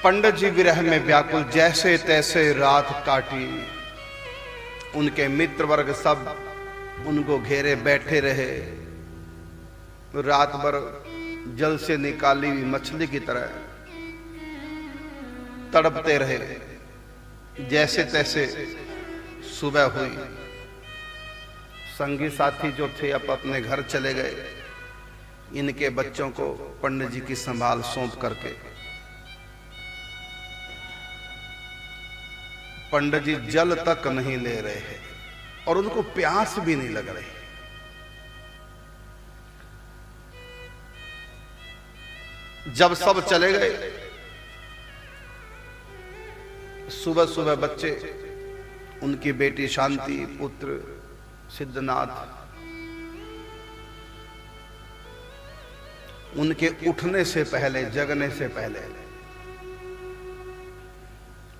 पंडित जी विरह में व्याकुल जैसे तैसे रात काटी। उनके मित्र वर्ग सब उनको घेरे बैठे रहे। रात भर जल से निकाली हुई मछली की तरह तड़पते रहे। जैसे तैसे सुबह हुई। संगी साथी जो थे अब अपने घर चले गए। इनके बच्चों को पंडित जी की संभाल सौंप करके पंडित जी जल तक नहीं ले रहे हैं और उनको प्यास भी नहीं लग रही। जब सब चले गए, सुबह सुबह बच्चे, उनकी बेटी शांति, पुत्र सिद्धनाथ, उनके उठने से पहले, जगने से पहले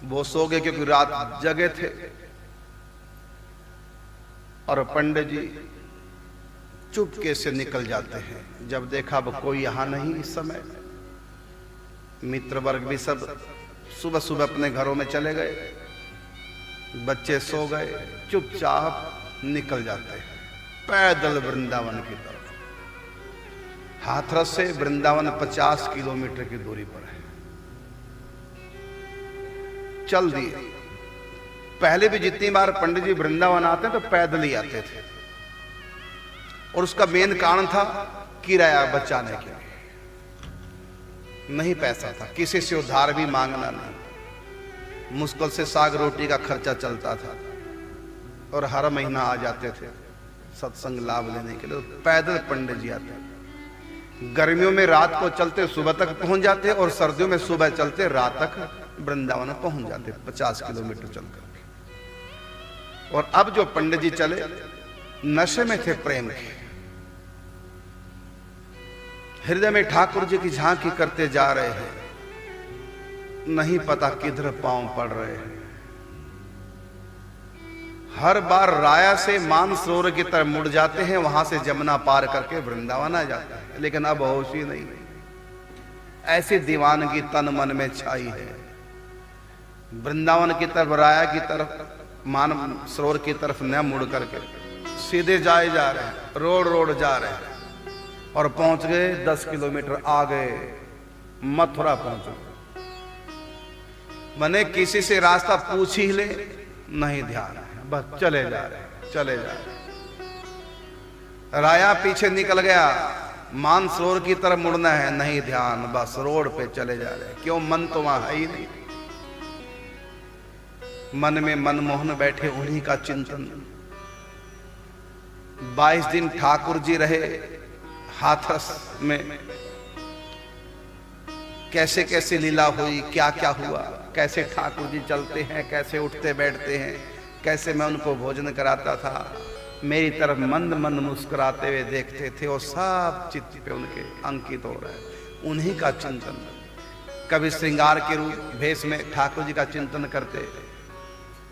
वो सो गए क्योंकि रात जगे थे। और पंडित जी चुपके से निकल जाते हैं। जब देखा अब कोई यहां नहीं इस समय, मित्र वर्ग भी सब सुबह सुबह अपने घरों में चले गए, बच्चे सो गए, चुपचाप निकल जाते हैं पैदल वृंदावन की तरफ। हाथरस से वृंदावन 50 किलोमीटर की दूरी पर है। चल दिए। पहले भी जितनी बार पंडित जी वृंदावन आते तो पैदल ही आते थे और उसका मेन कारण था किराया बचाने के लिए। नहीं पैसा था, किसी से उधार भी मांगना नहीं। मुश्किल से साग रोटी का खर्चा चलता था और हर महीना आ जाते थे सत्संग लाभ लेने के लिए। पैदल पंडित जी आते। गर्मियों में रात को चलते सुबह तक पहुंच जाते और सर्दियों में सुबह चलते रात तक वृंदावन पहुंच जाते 50 किलोमीटर चल करके। और अब जो पंडित जी चले नशे में थे प्रेम के। हृदय में ठाकुर जी की झांकी करते जा रहे हैं, नहीं पता किधर पांव पड़ रहे हैं। हर बार राया से मानसरोवर की तरफ मुड़ जाते हैं, वहां से जमुना पार करके वृंदावन आ जाते हैं। लेकिन अब होश ही नहीं। ऐसी दीवानगी तन मन में छाई है। वृंदावन की तरफ, राया की तरफ, मानसरोवर की तरफ न मुड़ करके सीधे जाए जा रहे हैं, रोड जा रहे हैं। और पहुंच गए 10 किलोमीटर आगे मथुरा पहुंच गए। मने किसी से रास्ता पूछ ही ले, नहीं ध्यान है, बस चले जा रहे हैं, चले जा रहे हैं। राया पीछे निकल गया, मानसरोवर की तरफ मुड़ना है, नहीं ध्यान, बस रोड पे चले जा रहे हैं। क्यों? मन तो वहां है ही नहीं। मन में मनमोहन बैठे, उन्हीं का चिंतन। 22 दिन ठाकुर जी रहे हाथरस में। कैसे कैसे लीला हुई, क्या क्या हुआ, कैसे ठाकुर जी चलते हैं, कैसे उठते बैठते हैं, कैसे मैं उनको भोजन कराता था, मेरी तरफ मंद मंद मुस्कुराते हुए देखते थे और सब चित्त पे उनके अंकित हो रहा है। उन्हीं का चिंतन। कभी श्रृंगार के रूप भेष में ठाकुर जी का चिंतन करते,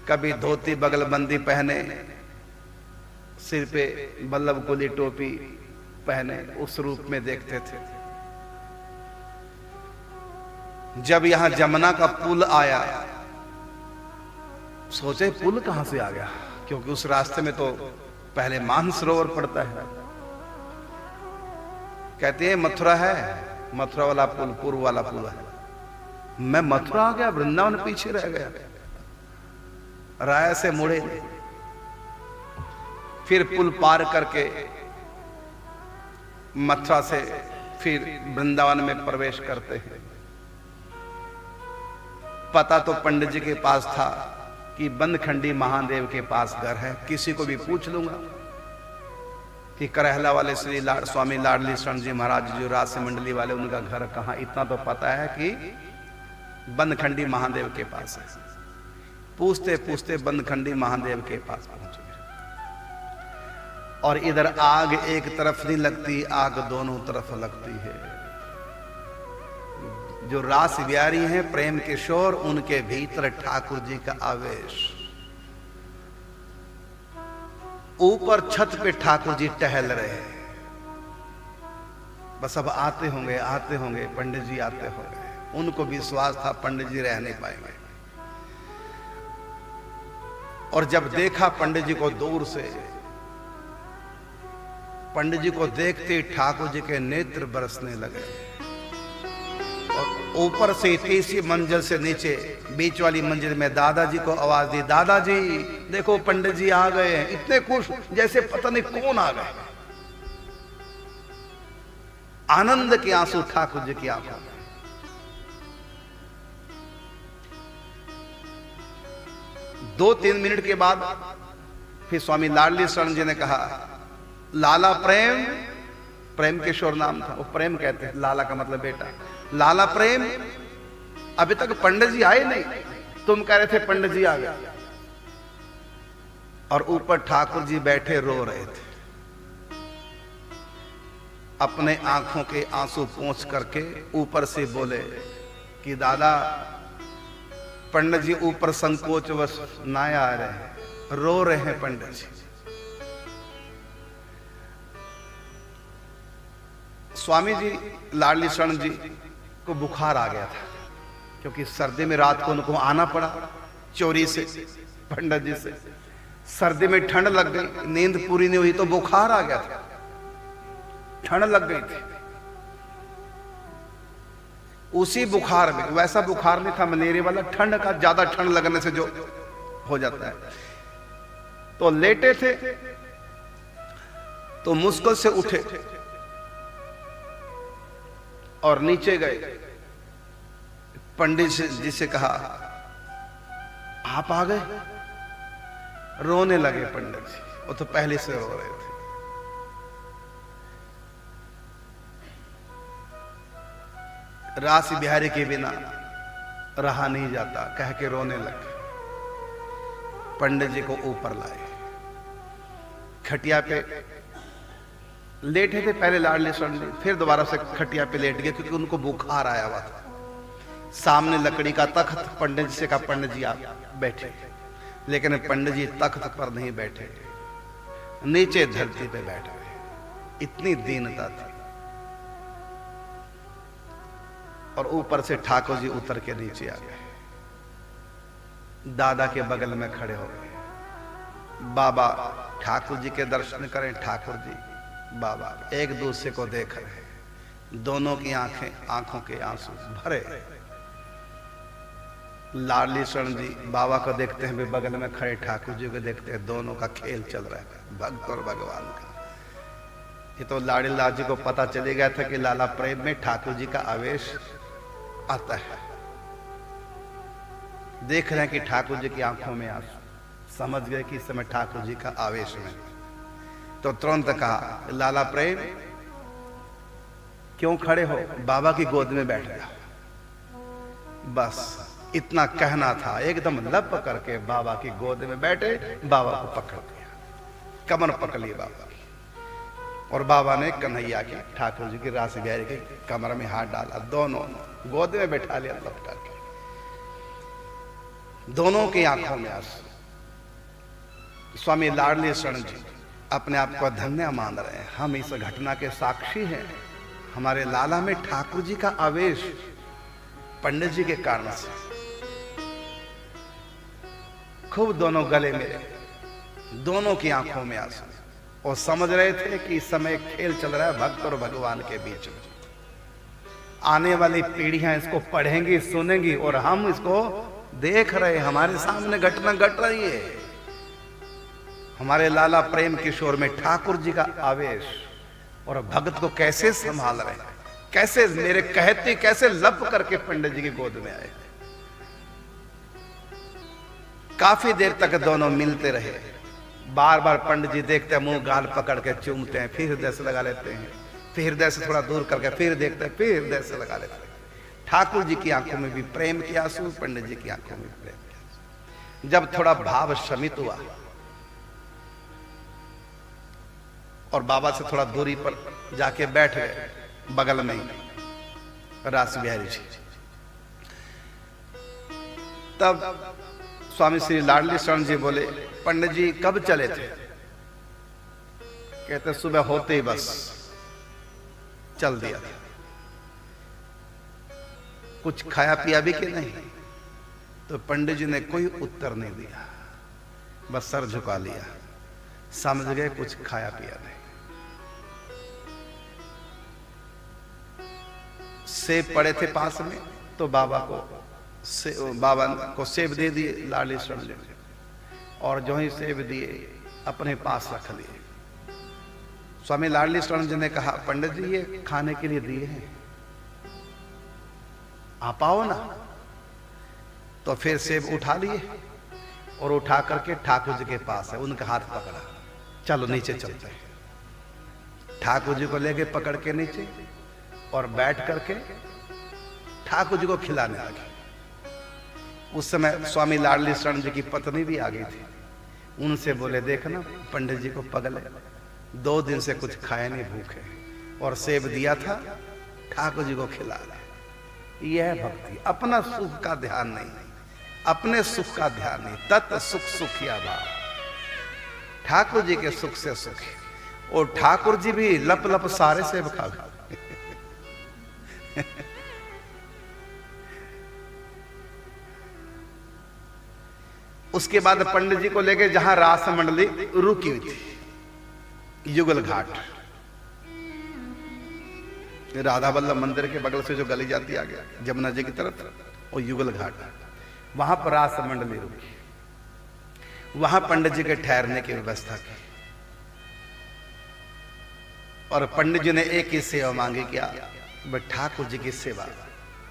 कभी धोती बगलबंदी पहने, सिर पे बल्लभ कुली टोपी पहने, उस रूप में देखते थे। जब यहां जमुना का पुल आया, सोचे पुल कहां से आ गया, क्योंकि उस रास्ते में तो पहले मानसरोवर पड़ता है। कहते हैं मथुरा है, मथुरा वाला पुल पूर्व वाला पुल है। मैं मथुरा आ गया, वृंदावन पीछे रह गया। राया से मुड़े, फिर पुल पार करके मथुरा से फिर वृंदावन में प्रवेश करते हैं। पता तो पंडित जी के पास था कि बंदखंडी महादेव के पास घर है। किसी को भी पूछ लूंगा कि करहला वाले श्री स्वामी लाडली शरण जी महाराज जो राज मंडली वाले, उनका घर कहां। इतना तो पता है कि बंदखंडी महादेव के पास है। पूछते पूछते बंदखंडी महादेव के पास पहुंच गए। और इधर आग एक तरफ नहीं लगती, आग दोनों तरफ लगती है। जो रास व्यारी हैं, प्रेम के शोर, उनके भीतर ठाकुर जी का आवेश। ऊपर छत पे ठाकुर जी टहल रहे हैं। बस अब आते होंगे पंडित जी आते होंगे। उनको विश्वास था पंडित जी रह नहीं पाएंगे। और जब देखा पंडित जी को दूर से, पंडित जी को देखते ठाकुर जी के नेत्र बरसने लगे। और ऊपर से तीसरी मंजिल से नीचे बीच वाली मंजिल में दादाजी को आवाज दी, दादाजी देखो पंडित जी आ गए हैं। इतने खुश जैसे पता नहीं कौन आ गए। आनंद के आंसू ठाकुर जी की आंखों में। दो तीन मिनट के बाद फिर स्वामी लाडली शरण जी ने कहा, लाला प्रेम, प्रेम किशोर नाम था, वो प्रेम कहते हैं, लाला का मतलब बेटा। लाला प्रेम, अभी तक पंडित जी आए नहीं, तुम कह रहे थे पंडित जी आ गए। और ऊपर ठाकुर जी बैठे रो रहे थे, अपने आंखों के आंसू पोंछ करके ऊपर से बोले कि दादा पंडित जी ऊपर संकोचवश ना आ रहे हैं, रो रहे हैं पंडित जी। स्वामी जी लाडली शरण जी को बुखार आ गया था, क्योंकि सर्दी में रात को उनको आना पड़ा चोरी से पंडित जी से। सर्दी में ठंड लग गई, नींद पूरी नहीं हुई तो बुखार आ गया था, ठंड लग गई थी। उसी बुखार में, वैसा बुखार नहीं था मलेरिया वाला, ठंड का, ज्यादा ठंड लगने से जो हो जाता है। तो लेटे थे तो मुश्किल से उठे और नीचे गए। पंडित जी से कहा, आप आ गए? रोने लगे पंडित जी, वो तो पहले से रो रहे थे। रास बिहारी के बिना रहा नहीं जाता कह के रोने लगे। पंडित जी को ऊपर लाए, खटिया पे लेटे थे पहले लाडली शरण जी, फिर दोबारा से खटिया पे लेट गए क्योंकि उनको बुखार आया हुआ था। सामने लकड़ी का तख्त, पंडित जी से कहा पंडित जी आप बैठे, लेकिन पंडित जी तख्त पर नहीं बैठे, नीचे धरती पे बैठ गए। इतनी दीनता थी। और ऊपर से ठाकुर जी उतर के नीचे आ गए, दादा के बगल में खड़े हो गए। बाबा ठाकुर जी के दर्शन करें, ठाकुर जी बाबा एक दूसरे को देख रहे, दोनों की आंखों के आंसू भरे। लाडली शरण जी बाबा को देखते हैं, वे बगल में खड़े ठाकुर जी को देखते हैं, दोनों का खेल चल रहा है भक्त और भगवान का। ये तो लाडी लाल जी को पता चले गया था कि लाला प्रेम में ठाकुर जी का आवेश आता है। देख रहे हैं कि ठाकुर जी की आंखों में आंसू, समझ गए कि इस समय ठाकुर जी का आवेश में। तो तुरंत कहा, लाला प्रेम क्यों खड़े हो, बाबा की गोद में बैठ गया। बस इतना कहना था, एकदम लप करके बाबा की गोद में बैठे, बाबा को पकड़ लिया, कमर पकड़ ली बाबा की। और बाबा ने कन्हैया की, ठाकुर जी की, रास बिहारी की कमर में हाथ डाला, दोनों गोद में बैठा लिया लपटा के। दोनों की आंखों में आंसू। स्वामी लाडली शरण जी अपने आप को धन्य मान रहे हैं, हम इस घटना के साक्षी हैं। हमारे लाला में ठाकुर जी का आवेश पंडित जी के कारण से। खूब दोनों गले मिले, दोनों की आंखों में आंसू, और समझ रहे थे कि इस समय खेल चल रहा है भक्त और भगवान के बीच में। आने वाली पीढ़ियां इसको पढ़ेंगी, सुनेंगी, और हम इसको देख रहे, हमारे सामने घटना घट रही है। हमारे लाला प्रेम किशोर में ठाकुर जी का आवेश, और भगत को कैसे संभाल रहे हैं, कैसे मेरे कहते कैसे लप करके पंडित जी की गोद में आए। काफी देर तक दोनों मिलते रहे। बार बार पंडित जी देखते हैं, मुंह गाल पकड़ के चूमते हैं, फिर हृदय से लगा लेते हैं, फिर हृदय से थोड़ा दूर करके फिर देखते हैं, फिर हृदय से लगा लेते हैं। ठाकुर जी की आंखों में भी प्रेम के आंसू, पंडित जी की आंखों में भी प्रेम के आंसू। जब थोड़ा भाव शमित हुआ और बाबा से थोड़ा दूरी पर जाके बैठ गए, बगल में ही रास बिहारी जी, तब स्वामी श्री लाडली शरण जी बोले, पंडित जी कब चले थे? कहते सुबह होते ही बस चल दिया था। कुछ खाया पिया भी कि नहीं? तो पंडित जी ने कोई उत्तर नहीं दिया, बस सर झुका लिया, समझ गए कुछ खाया पिया नहीं। सेब पड़े थे पास में, तो बाबा को सेब दे दिए लाडली शरण जी, और जो ही सेब दिए अपने पास रख लिए। स्वामी लाडली शरण जी ने कहा, पंडित जी ये खाने के लिए दिए हैं, आप आओ ना। तो फिर सेब उठा लिए और उठा करके ठाकुर जी के पास है, उनका हाथ पकड़ा, चलो नीचे चलते हैं। ठाकुर जी को लेके पकड़ के नीचे और बैठ करके ठाकुर जी को खिलाने लगे। उस समय स्वामी लाडली शरण जी की पत्नी भी आ गई थी। उनसे बोले, देखना पंडित जी को पगल है, 2 दिन से कुछ खाए नहीं, भूखे, और सेब दिया था, ठाकुर जी को खिला रहे। यह भक्ति, अपना सुख का ध्यान नहीं, अपने सुख का ध्यान नहीं, तत् सुख सुखिया भाव, ठाकुर जी के सुख से सुख है। और ठाकुर जी भी लप लप सारे सेब खा गए। उसके बाद पंडित जी को लेके जहां रास मंडली रुकी हुई थी, युगल घाट, राधा वल्लभ मंदिर के बगल से जो गली जाती आ गया जमुना जी की तरफ, वो युगल घाट, वहां पर रास मंडली रुकी। वहां पंडित जी के ठहरने की व्यवस्था की, और पंडित जी ने एक ही सेवा मांगी, क्या? ठाकुर जी की सेवा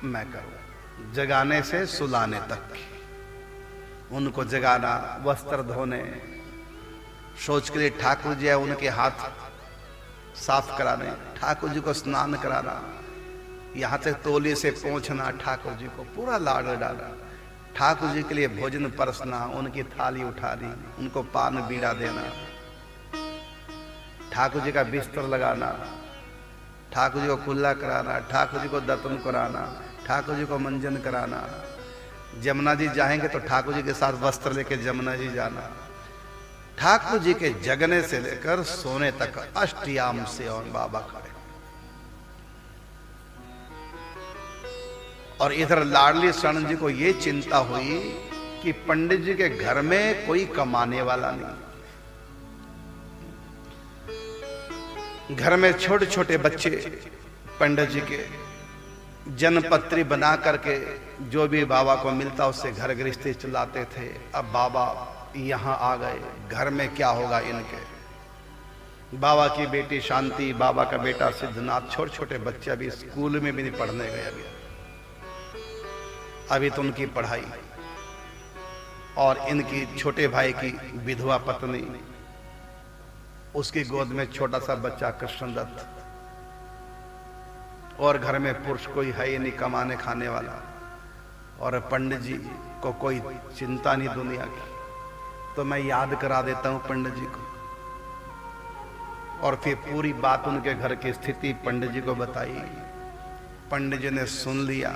मैं करूं, जगाने से सुलाने तक की। उनको जगाना, वस्त्र धोने, शौच के लिए ठाकुर जी है उनके हाथ साफ कराने, ठाकुर जी को स्नान कराना, यहाँ से तौलिए से पहुंचना, ठाकुर जी को पूरा लाड डाला, ठाकुर जी के लिए भोजन परसना, उनकी थाली उठानी, उनको पान बीड़ा देना, ठाकुर जी का बिस्तर लगाना, ठाकुर जी को कुल्ला कराना, ठाकुर जी को दर्शन कराना, ठाकुर जी को मंजन कराना। जमुना जी जाएंगे तो ठाकुर जी के साथ वस्त्र लेके जमुना जी जाना। ठाकुर जी के जगने से लेकर सोने तक अष्टयाम से और बाबा खड़े। और इधर लाडली शरण जी को ये चिंता हुई कि पंडित जी के घर में कोई कमाने वाला नहीं, घर में छोटे छोटे बच्चे पंडित जी के जनपत्री बना करके जो भी बाबा को मिलता उससे घर गृहस्थी चलाते थे। अब बाबा यहाँ आ गए, घर में क्या होगा इनके? बाबा की बेटी शांति, बाबा का बेटा सिद्धनाथ, छोटे छोटे बच्चे अभी स्कूल में भी नहीं पढ़ने गए, अभी तो उनकी पढ़ाई, और इनकी छोटे भाई की विधवा पत्नी, उसकी गोद में छोटा सा बच्चा कृष्णदत्त, और घर में पुरुष कोई है ही नहीं कमाने खाने वाला, और पंडित जी को कोई चिंता नहीं दुनिया की। तो मैं याद करा देता हूं पंडित जी को, और फिर पूरी बात उनके घर की स्थिति पंडित जी को बताई। पंडित जी ने सुन लिया,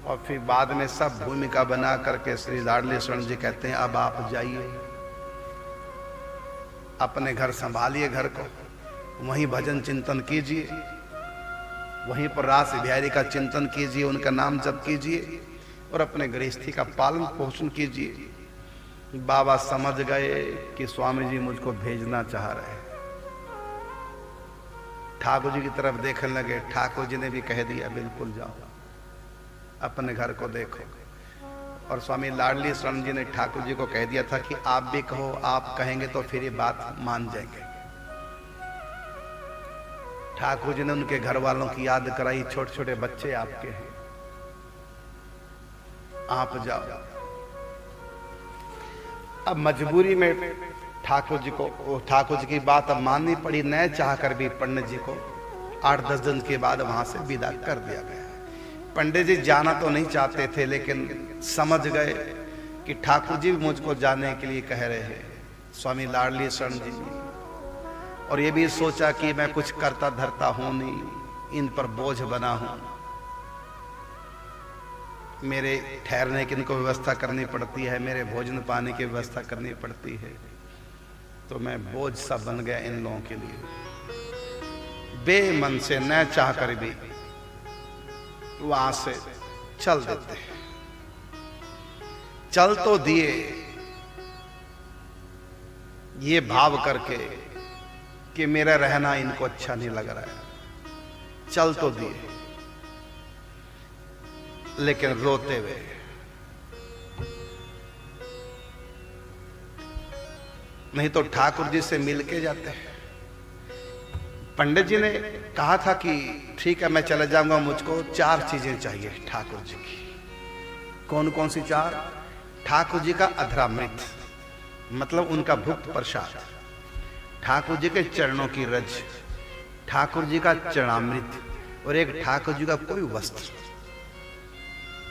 और फिर बाद में सब भूमिका बना करके श्री लाडली शरण जी कहते हैं, अब आप जाइए, अपने घर संभालिए, घर को वहीं भजन चिंतन कीजिए, वहीं पर रास बिहारी का चिंतन कीजिए, उनका नाम जप कीजिए, और अपने गृहस्थी का पालन पोषण कीजिए। बाबा समझ गए कि स्वामी जी मुझको भेजना चाह रहे हैं। ठाकुर जी की तरफ देखने लगे, ठाकुर जी ने भी कह दिया, बिल्कुल जाओ, अपने घर को देखो। और स्वामी लाडली शरण जी ने ठाकुर जी को कह दिया था कि आप भी कहो, आप कहेंगे तो फिर ये बात मान जाएंगे। ठाकुर जी ने उनके घर वालों की याद कराई, छोटे छोटे बच्चे आपके हैं, आप जाओ। अब मजबूरी में ठाकुर जी की बात अब माननी पड़ी, न चाहकर भी पंडित जी को 8-10 दिन के बाद वहां से विदा कर दिया गया। पंडित जी जाना तो नहीं चाहते थे, लेकिन समझ गए कि ठाकुर जी मुझको जाने के लिए कह रहे हैं, स्वामी लाडली शरण जी। और ये भी सोचा कि मैं कुछ करता धरता हूं नहीं, इन पर बोझ बना हूं, मेरे ठहरने की इनको व्यवस्था करनी पड़ती है, मेरे भोजन पाने की व्यवस्था करनी पड़ती है, तो मैं बोझ सा बन गया इन लोगों के लिए। बेमन से न चाह कर भी वहां से चल देते हैं। चल तो दिए ये भाव करके कि मेरा रहना इनको अच्छा नहीं लग रहा है, चल तो दिए, लेकिन रोते हुए। नहीं तो ठाकुर जी से मिल के जाते हैं। पंडित जी ने कहा था कि ठीक है मैं चले जाऊंगा, मुझको 4 चीजें चाहिए ठाकुर जी की। कौन कौन सी 4? ठाकुर जी का अधरामृत, मतलब उनका भुक्त प्रसाद, ठाकुर जी के चरणों की रज, ठाकुर जी का चरणामृत, और एक ठाकुर जी का कोई वस्त्र।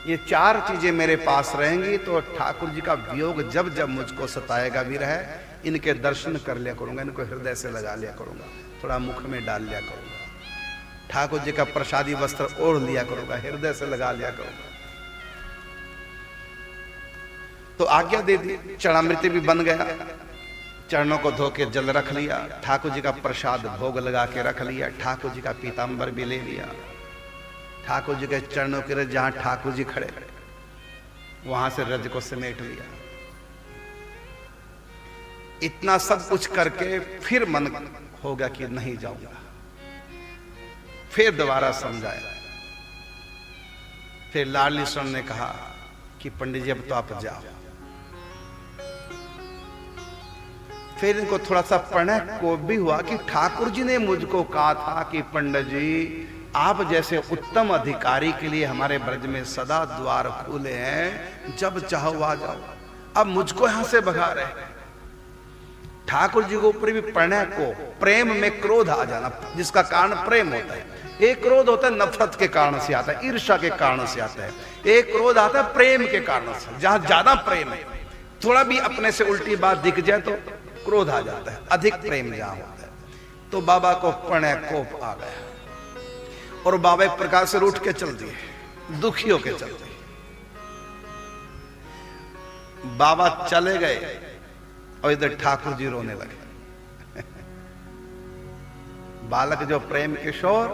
ये 4 चीजें मेरे पास रहेंगी तो ठाकुर जी का वियोग जब जब मुझको सताएगा भी रहे, इनके दर्शन कर लिया करूंगा, इनको हृदय से लगा लिया करूंगा, थोड़ा मुख में डाल लिया करूंगा, ठाकुर जी का प्रसादी वस्त्र ओढ़ लिया करूंगा, हृदय से लगा लिया करूंगा। तो आज्ञा दे दी, चरणामृत भी बन गया, चरणों को धो के जल रख लिया, ठाकुर जी का प्रसाद भोग लगा के रख लिया, ठाकुर जी का पीतांबर भी ले लिया, ठाकुर जी के चरणों के रज जहां ठाकुर जी खड़े वहां से रज को समेट लिया। इतना सब कुछ करके फिर मन हो गया कि नहीं जाऊंगा, फिर दोबारा समझाया। फिर लाडली स्वर्ण ने कहा कि पंडित जी अब तो आप जाओ। फिर इनको थोड़ा सा प्रणय को भी हुआ कि ठाकुर जी ने मुझको कहा था कि पंडित जी आप जैसे उत्तम अधिकारी के लिए हमारे ब्रज में सदा द्वार खुले हैं, जब चाहो आ जाओ। अब मुझको यहां से भगा रहे। ठाकुर जी के ऊपर भी प्रणय को, प्रेम में क्रोध आ जाना, जिसका कारण प्रेम होता है। एक क्रोध होता है नफरत के कारण से आता है, ईर्ष्या के कारण से आता है। एक क्रोध आता है प्रेम के कारण से, जहां ज्यादा प्रेम है, थोड़ा भी अपने से उल्टी बात दिख जाए तो क्रोध आ जाता है, अधिक प्रेम जहां होता है। तो बाबा को प्रणय कोप आ गया और बाबा एक प्रकार से रूठ के चल दिए, दुखी होके चल दिए। बाबा चले गए और इधर ठाकुर जी रोने लगे। बालक जो प्रेम किशोर,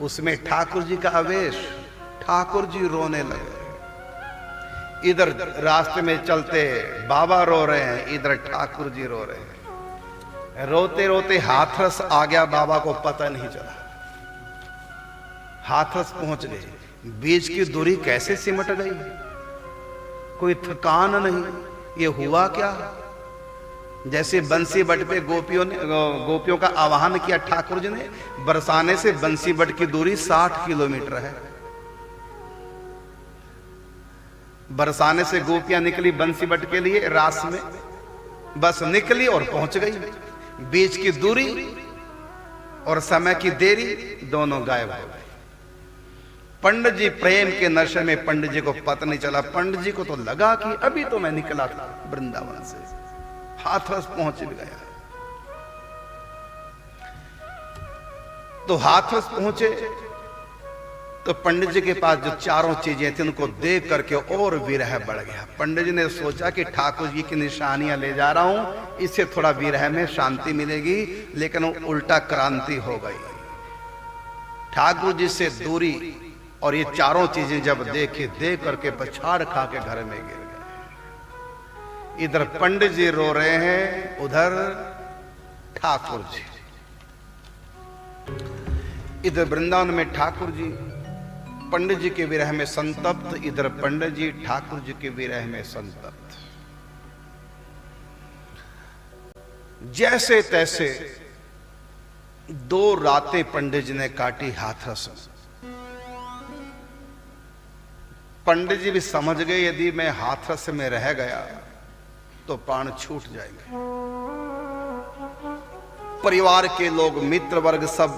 उसमें ठाकुर जी का आवेश, ठाकुर जी रोने लगे। इधर रास्ते में चलते बाबा रो रहे हैं, इधर ठाकुर जी रो रहे हैं। रोते रोते हाथरस आ गया, बाबा को पता नहीं चला। हाथरस पहुंच गए, बीच की दूरी कैसे सिमट गई, कोई थकान नहीं। ये हुआ क्या? जैसे बंसी बट पे गोपियों का आवाहन किया ठाकुर जी ने, बरसाने से बंसी बट की दूरी 60 किलोमीटर है। बरसाने से गोपियां निकली बंसी बट के लिए, रास में बस निकली और पहुंच गई। बीच की दूरी और समय की देरी दोनों गायब हो गए। पंडित जी प्रेम के नशे में, पंडित जी को पता नहीं चला। पंडित जी को तो लगा कि अभी तो मैं निकला था वृंदावन से, हाथरस पहुंच भी गया। तो हाथरस पहुंचे तो पंडित जी के पास जो 4 चीजें थी उनको देख करके और विरह बढ़ गया। पंडित जी ने सोचा कि ठाकुर जी की निशानियां ले जा रहा हूं, इससे थोड़ा विरह में शांति मिलेगी, लेकिन उल्टा क्रांति हो गई। ठाकुर जी से दूरी और ये 4 चीजें जब देख करके पछाड़ खा के घर में गिर गए। इधर पंडित जी रो रहे हैं, उधर ठाकुर जी। इधर वृंदावन में ठाकुर जी पंडित जी के विरह में संतप्त, इधर पंडित जी ठाकुर जी के विरह में संतप्त। जैसे तैसे 2 रातें पंडित जी ने काटी हाथरस। पंडित जी भी समझ गए यदि मैं हाथरस में रह गया तो प्राण छूट जाएंगे। परिवार के लोग, मित्र वर्ग सब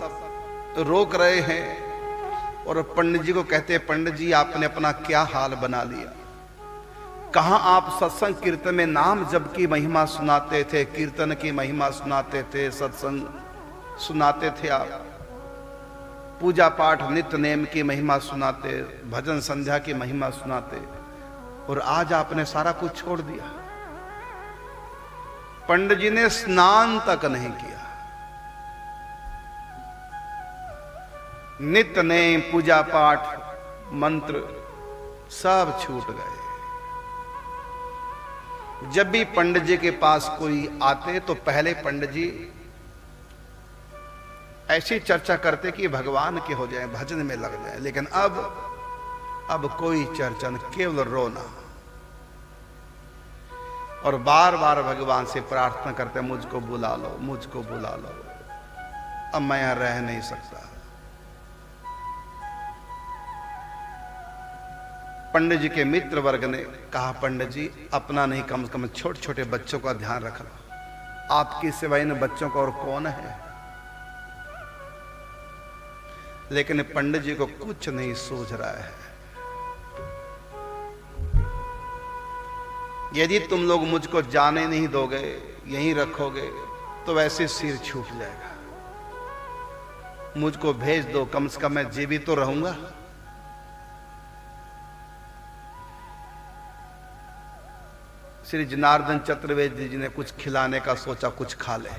रोक रहे हैं और पंडित जी को कहते हैं, पंडित जी आपने अपना क्या हाल बना लिया। कहां आप सत्संग कीर्तन में नाम जप की महिमा सुनाते थे, कीर्तन की महिमा सुनाते थे, सत्संग सुनाते थे, आप पूजा पाठ नित्य नेम की महिमा सुनाते, भजन संध्या की महिमा सुनाते, और आज आपने सारा कुछ छोड़ दिया। पंडित जी ने स्नान तक नहीं किया। नित्य नेम पूजा पाठ मंत्र सब छूट गए। जब भी पंडित जी के पास कोई आते तो पहले पंडित जी ऐसी चर्चा करते कि भगवान के हो जाए, भजन में लग जाए। लेकिन अब कोई चर्चा नहीं, केवल रोना और बार बार भगवान से प्रार्थना करते, मुझको बुला लो, मुझको बुला लो, अब मैं यहां रह नहीं सकता। पंडित जी के मित्र वर्ग ने कहा, पंडित जी अपना नहीं, कम से कम छोटे छोटे बच्चों का ध्यान रखना, आपकी सिवाय इन बच्चों का और कौन है। लेकिन पंडित जी को कुछ नहीं सूझ रहा है। यदि तुम लोग मुझको जाने नहीं दोगे, यहीं रखोगे, तो वैसे सिर छूट जाएगा। मुझको भेज दो, कम से कम मैं जीवित तो रहूंगा। श्री जनार्दन चतुर्वेदी जी ने कुछ खिलाने का सोचा, कुछ खा ले।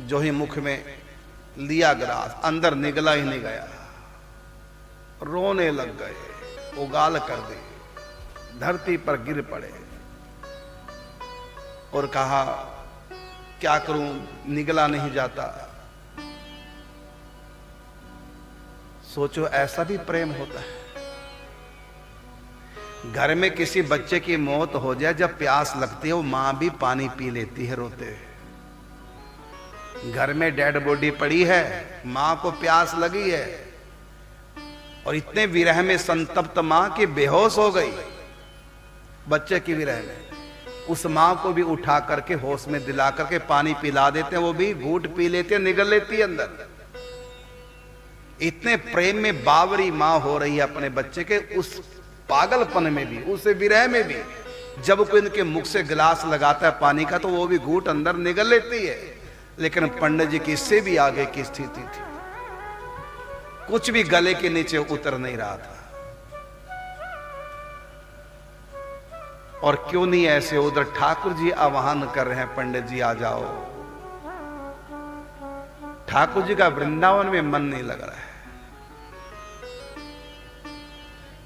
जो ही मुख में लिया ग्रास, अंदर निगला ही नहीं गया। रोने लग गए, उगाल कर दी, धरती पर गिर पड़े और कहा, क्या करूं, निगला नहीं जाता। सोचो ऐसा भी प्रेम होता है। घर में किसी बच्चे की मौत हो जाए, जब प्यास लगती है वो मां भी पानी पी लेती है रोते हुए। घर में डेड बॉडी पड़ी है, मां को प्यास लगी है और इतने विरह में संतप्त मां की बेहोश हो गई। बच्चे की विरह में उस मां को भी उठा करके होश में दिला करके पानी पिला देते हैं, वो भी घूट पी लेती है, निगल लेती है अंदर। इतने प्रेम में बावरी मां हो रही है अपने बच्चे के, उस पागलपन में भी, उस विरह में भी जब कोई इनके मुख से गिलास लगाता है पानी का, तो वो भी घूट अंदर निगल लेती है। लेकिन पंडित जी की इससे भी आगे की स्थिति थी, कुछ भी गले के नीचे उतर नहीं रहा था। और क्यों नहीं ऐसे, उधर ठाकुर जी आह्वान कर रहे हैं, पंडित जी आ जाओ। ठाकुर जी का वृंदावन में मन नहीं लग रहा है,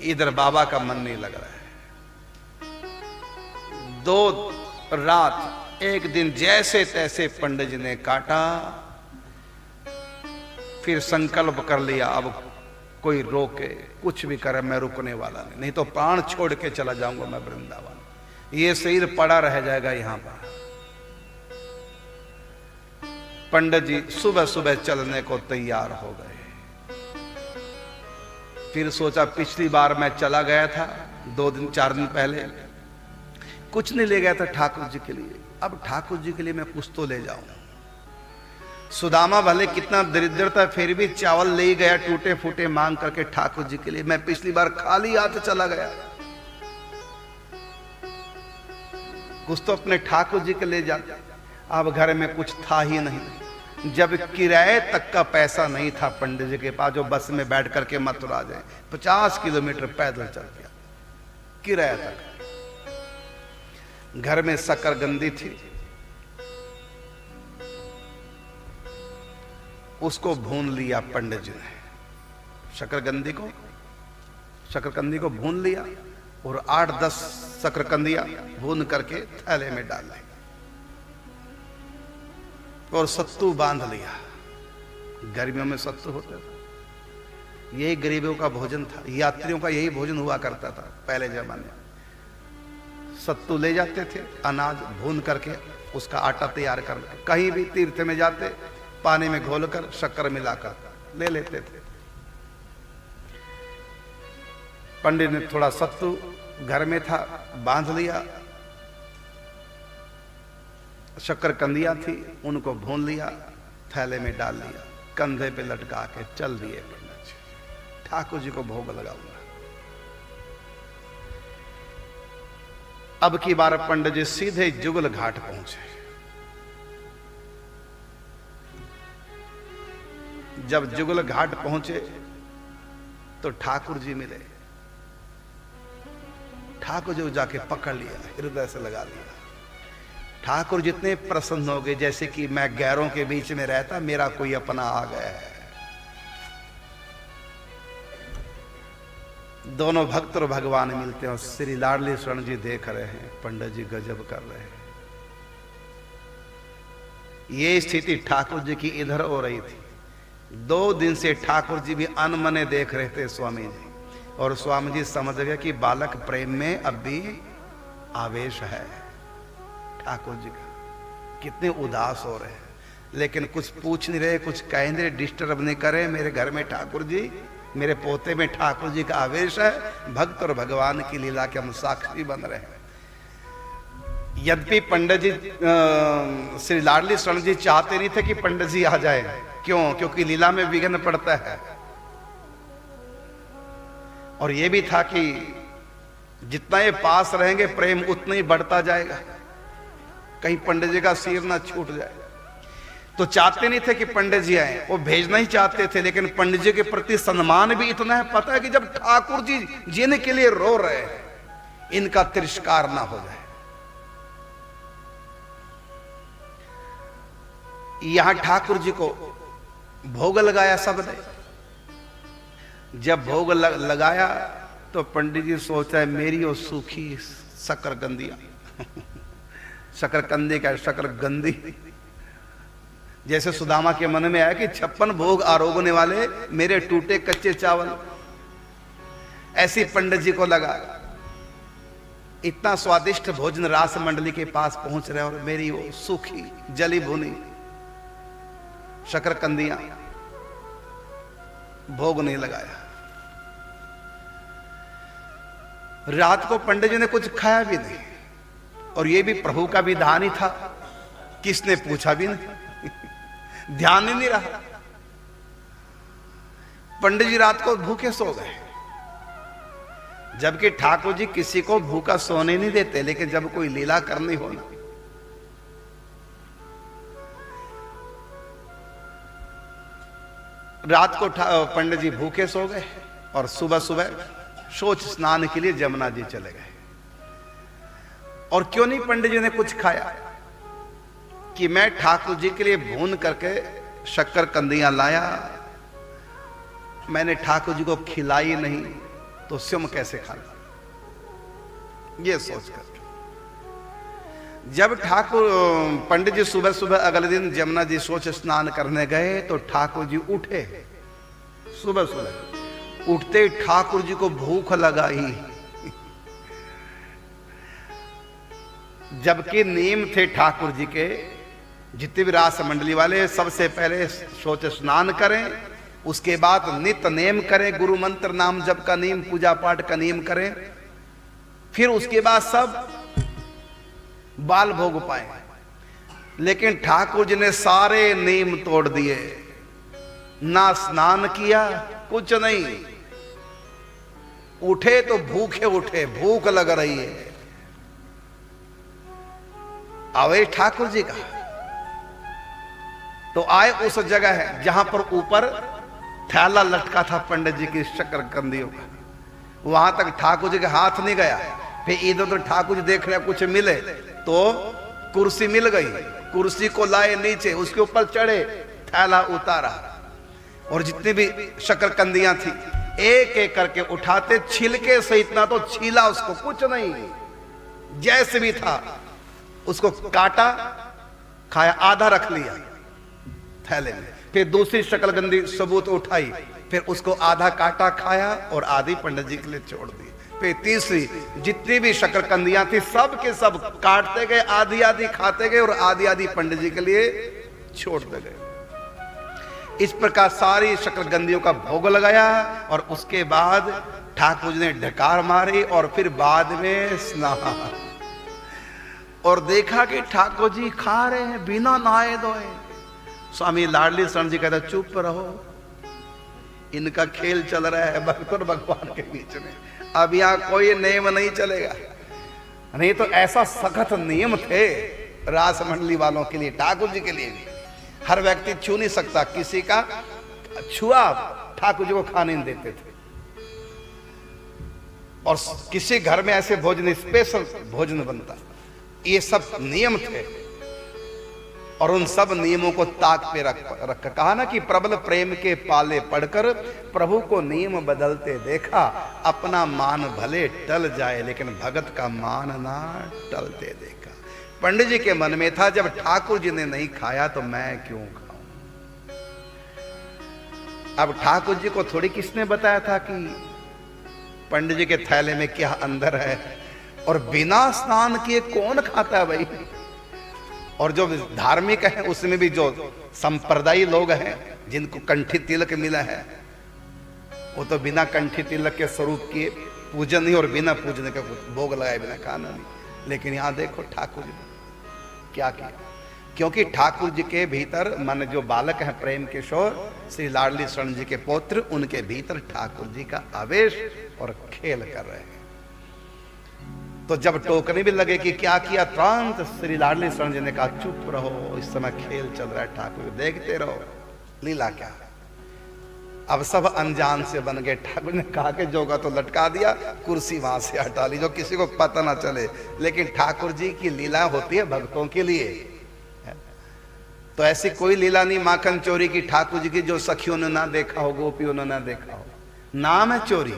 इधर बाबा का मन नहीं लग रहा है। 2 रात एक दिन जैसे तैसे पंडित जी ने काटा, फिर संकल्प कर लिया, अब कोई रोके कुछ भी करे मैं रुकने वाला नहीं तो प्राण छोड़ के चला जाऊंगा मैं वृंदावन, ये शरीर पड़ा रह जाएगा यहां पर। पंडित जी सुबह सुबह चलने को तैयार हो गए। फिर सोचा, पिछली बार मैं चला गया था 2-4 दिन पहले, कुछ नहीं ले गया था ठाकुर जी के लिए, अब ठाकुर जी के लिए मैं कुछ तो ले जाऊं। सुदामा भले कितना दरिद्र था, फिर भी चावल ले गया टूटे फूटे मांग करके ठाकुर जी के लिए। मैं पिछली बार खाली हाथ चला गया, कुछ तो अपने ठाकुर जी के ले जाता। अब घर में कुछ था ही नहीं, जब किराए तक का पैसा नहीं था पंडित जी के पास, जो बस में बैठ करके मथुरा जाए, 50 किलोमीटर पैदल चल गया किराया तक। घर में शकरकंदी थी, उसको भून लिया पंडित जी ने। शकरकंदी को भून लिया और 8-10 शकरकंदियां भून करके थैले में डाल ली और सत्तू बांध लिया। गर्मियों में सत्तू होता था, यही गरीबों का भोजन था, यात्रियों का यही भोजन हुआ करता था पहले जमाने में। सत्तू ले जाते थे, अनाज भून करके उसका आटा तैयार कर, कहीं भी तीर्थ में जाते पानी में घोलकर शक्कर मिलाकर ले लेते थे। पंडित ने थोड़ा सत्तू घर में था बांध लिया, शकरकंदियां थी उनको भून लिया, थैले में डाल लिया, कंधे पे लटका के चल दिए पंडित जी, ठाकुर जी को भोग लगाऊंगा। अब की बार पंडित जी सीधे जुगल घाट पहुंचे। जब जुगल घाट पहुंचे तो ठाकुर जी मिले। ठाकुर जी जाके पकड़ लिया, हृदय से लगा लिया। ठाकुर जितने प्रसन्न हो गए, जैसे कि मैं गैरों के बीच में रहता, मेरा कोई अपना आ गया है। दोनों भक्त और भगवान मिलते हैं और श्री लाडली शरण जी देख रहे हैं पंडित जी गजब कर रहे हैं। ये स्थिति ठाकुर जी की इधर हो रही थी। 2 दिन से ठाकुर जी भी अनमने देख रहे थे स्वामी जी, और स्वामी जी समझ गए कि बालक प्रेम में अब भी आवेश है। ठाकुर जी का कितने उदास हो रहे हैं, लेकिन कुछ पूछ नहीं रहे, कुछ कह नहीं रहे, डिस्टर्ब नहीं करे। मेरे घर में ठाकुर जी, मेरे पोते में ठाकुर जी का आवेश है, भक्त और भगवान की लीला के हम साक्षी बन रहे हैं। यद्यपि पंडित जी श्री लाडली शरण जी चाहते नहीं थे कि पंडित जी आ जाए। क्यों? क्योंकि लीला में विघ्न पड़ता है, और यह भी था कि जितना ये पास रहेंगे प्रेम उतना ही बढ़ता जाएगा, कहीं पंडित जी का सिर ना छूट जाए। तो चाहते नहीं थे कि पंडित जी आए, वो भेजना ही चाहते थे, लेकिन पंडित जी के प्रति सम्मान भी इतना है, पता है कि जब ठाकुर जी जीने के लिए रो रहे हैं, इनका तिरस्कार ना हो जाए। यहां ठाकुर जी को भोग लगाया सबने। जब भोग लगाया तो पंडित जी सोचता है मेरी वो सूखी शकरकंदियां शकरकंदी का शकरगंदी, जैसे सुदामा के मन में आया कि 56 भोग आरोगने वाले मेरे टूटे कच्चे चावल, ऐसी पंडित जी को लगा। इतना स्वादिष्ट भोजन रास मंडली के पास पहुंच रहे और मेरी वो सूखी जली भुनी शकरकंदियां भोग नहीं लगाया। रात को पंडित जी ने कुछ खाया भी नहीं, और यह भी प्रभु का विधान ही था, किसने पूछा भी नहीं, ध्यान ही नहीं रहा। पंडित जी रात को भूखे सो गए, जबकि ठाकुर जी किसी को भूखा सोने नहीं देते, लेकिन जब कोई लीला करनी हो ना, रात को पंडित जी भूखे सो गए और सुबह सुबह शौच स्नान के लिए जमुना जी चले गए। और क्यों नहीं पंडित जी ने कुछ खाया कि मैं ठाकुर जी के लिए भून करके शक्करकंदियां लाया, मैंने ठाकुर जी को खिलाई नहीं तो स्वयं कैसे खा ला, ये सोचकर जब ठाकुर पंडित जी सुबह सुबह अगले दिन जमुना जी शौच स्नान करने गए तो ठाकुर जी उठे। सुबह सुबह उठते ठाकुर जी को भूख लगाई, जबकि नियम थे ठाकुर जी के, जितने भी रास मंडली वाले सबसे पहले शौच स्नान करें, उसके बाद नित्य नेम करें, गुरु मंत्र नाम जप का नियम, पूजा पाठ का नियम करें, फिर उसके बाद सब बाल भोग पाए। लेकिन ठाकुर जी ने सारे नियम तोड़ दिए, ना स्नान किया, कुछ नहीं, उठे तो भूखे उठे, भूख लग रही है। आवे ठाकुर जी का तो आए उस जगह है जहां पर ऊपर थैला लटका था पंडित जी की शकरकंदियों का, वहां तक ठाकुर जी के हाथ नहीं गया। फिर इधर उधर ठाकुर जी देख रहे कुछ मिले तो कुर्सी मिल गई, कुर्सी को लाए नीचे, उसके ऊपर चढ़े, थैला उतारा, और जितनी भी शकरकंदियां थी एक एक करके उठाते, छिलके सहित, ना तो छीला उसको, कुछ नहीं, जैसे भी था उसको काटा, खाया, आधा रख लिया थैले में। फिर दूसरी शकरकंदी सबूत उठाई, फिर उसको आधा काटा, खाया, और आधी पंडित जी के लिए छोड़ दी। फिर तीसरी, जितनी भी शकरकंदियां थी सब के सब काटते गए, आधी आधी खाते गए और आधी आधी पंडित जी के लिए छोड़ते गए। इस प्रकार सारी शकरकंदियों का भोग लगाया, और उसके बाद ठाकुर जी ने ढकार मारी, और फिर बाद में स्नान, और देखा कि ठाकुर जी खा रहे हैं बिना नहाए धोए। स्वामी लाडली शरण जी कहते चुप रहो, इनका खेल चल रहा है भक्त और भगवान के बीच में, अब यहां कोई नियम नहीं चलेगा। नहीं तो ऐसा सख्त नियम थे रास मंडली वालों के लिए, ठाकुर जी के लिए भी। हर व्यक्ति छू नहीं सकता, किसी का छुआ ठाकुर जी को खाने नहीं देते थे। और किसी घर में ऐसे भोजन, स्पेशल भोजन बनता, ये सब नियम थे। और उन सब नियमों को ताक पे रख कहा ना कि प्रबल प्रेम के पाले पढ़कर प्रभु को नियम बदलते देखा। अपना मान भले टल जाए लेकिन भगत का मान ना टलते देखा। पंडित जी के मन में था जब ठाकुर जी ने नहीं खाया तो मैं क्यों खाऊं। अब ठाकुर जी को थोड़ी किसने बताया था कि पंडित जी के थैले में क्या अंदर है, और बिना स्नान किए कौन खाता है भाई। और जो धार्मिक है उसमें भी जो संप्रदायी लोग हैं जिनको कंठी तिलक मिला है, वो तो बिना कंठी तिलक के स्वरूप के पूजन नहीं और बिना पूजन का भोग लगाए बिना खाना नहीं। लेकिन यहां देखो ठाकुर जी ने क्या किया, क्योंकि ठाकुर जी के भीतर मन जो बालक है प्रेम किशोर श्री लाडली शरण जी के पुत्र, उनके भीतर ठाकुर जी का आवेश और खेल कर रहे हैं। तो जब टोकने भी लगे कि क्या किया, तुरंत श्री लाडली शरण जी ने कहा चुप रहो, इस समय खेल चल रहा है, ठाकुर देखते रहो लीला क्या। अब सब अनजान से बन गए। ठाकुर ने कहा कि जोगा तो लटका दिया, कुर्सी वहां से हटा ली जो किसी को पता ना चले। लेकिन ठाकुर जी की लीला होती है भक्तों के लिए, तो ऐसी कोई लीला नहीं माखन चोरी की ठाकुर जी की जो सखियों ने ना देखा हो, गोपियों ने ना देखा हो। नाम है चोरी,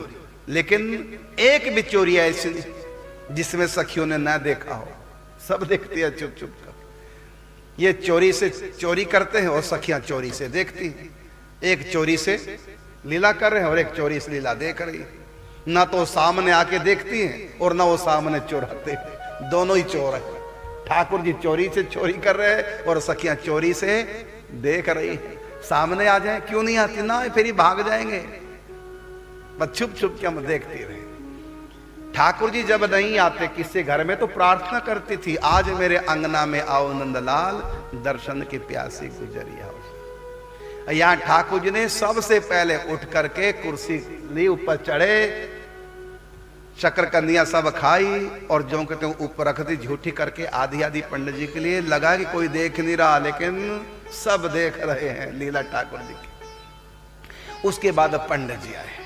लेकिन एक भी चोरी ऐसी जिसमें सखियों ने ना देखा हो। सब देखती है चुप चुप कर। ये चोरी से चोरी करते हैं और सखियां चोरी से देखती हैं। एक चोरी से लीला कर रहे हैं और एक चोरी से लीला देख रही है। ना तो सामने आके देखती हैं और ना वो सामने चोराते, दोनों ही चोर है। ठाकुर जी चोरी से चोरी कर रहे हैं और सखियां चोरी से देख रही है। सामने आ जाए क्यों नहीं आती ना, फिर ही भाग जाएंगे, बस छुप छुप के हम देखती रहे। ठाकुर जी जब नहीं आते किसी घर में तो प्रार्थना करती थी, आज मेरे अंगना में आओ नंदलाल, दर्शन की प्यासी गुजरिया। यहां ठाकुर जी ने सबसे पहले उठ करके कुर्सी ली, ऊपर चढ़े, शक्करकंदियां सब खाई और जो कहते हैं ऊपर रख दी झूठी करके आधी आधी पंडित जी के लिए। लगा कि कोई देख नहीं रहा, लेकिन सब देख रहे हैं लीला ठाकुर जी की। उसके बाद पंडित जी आए।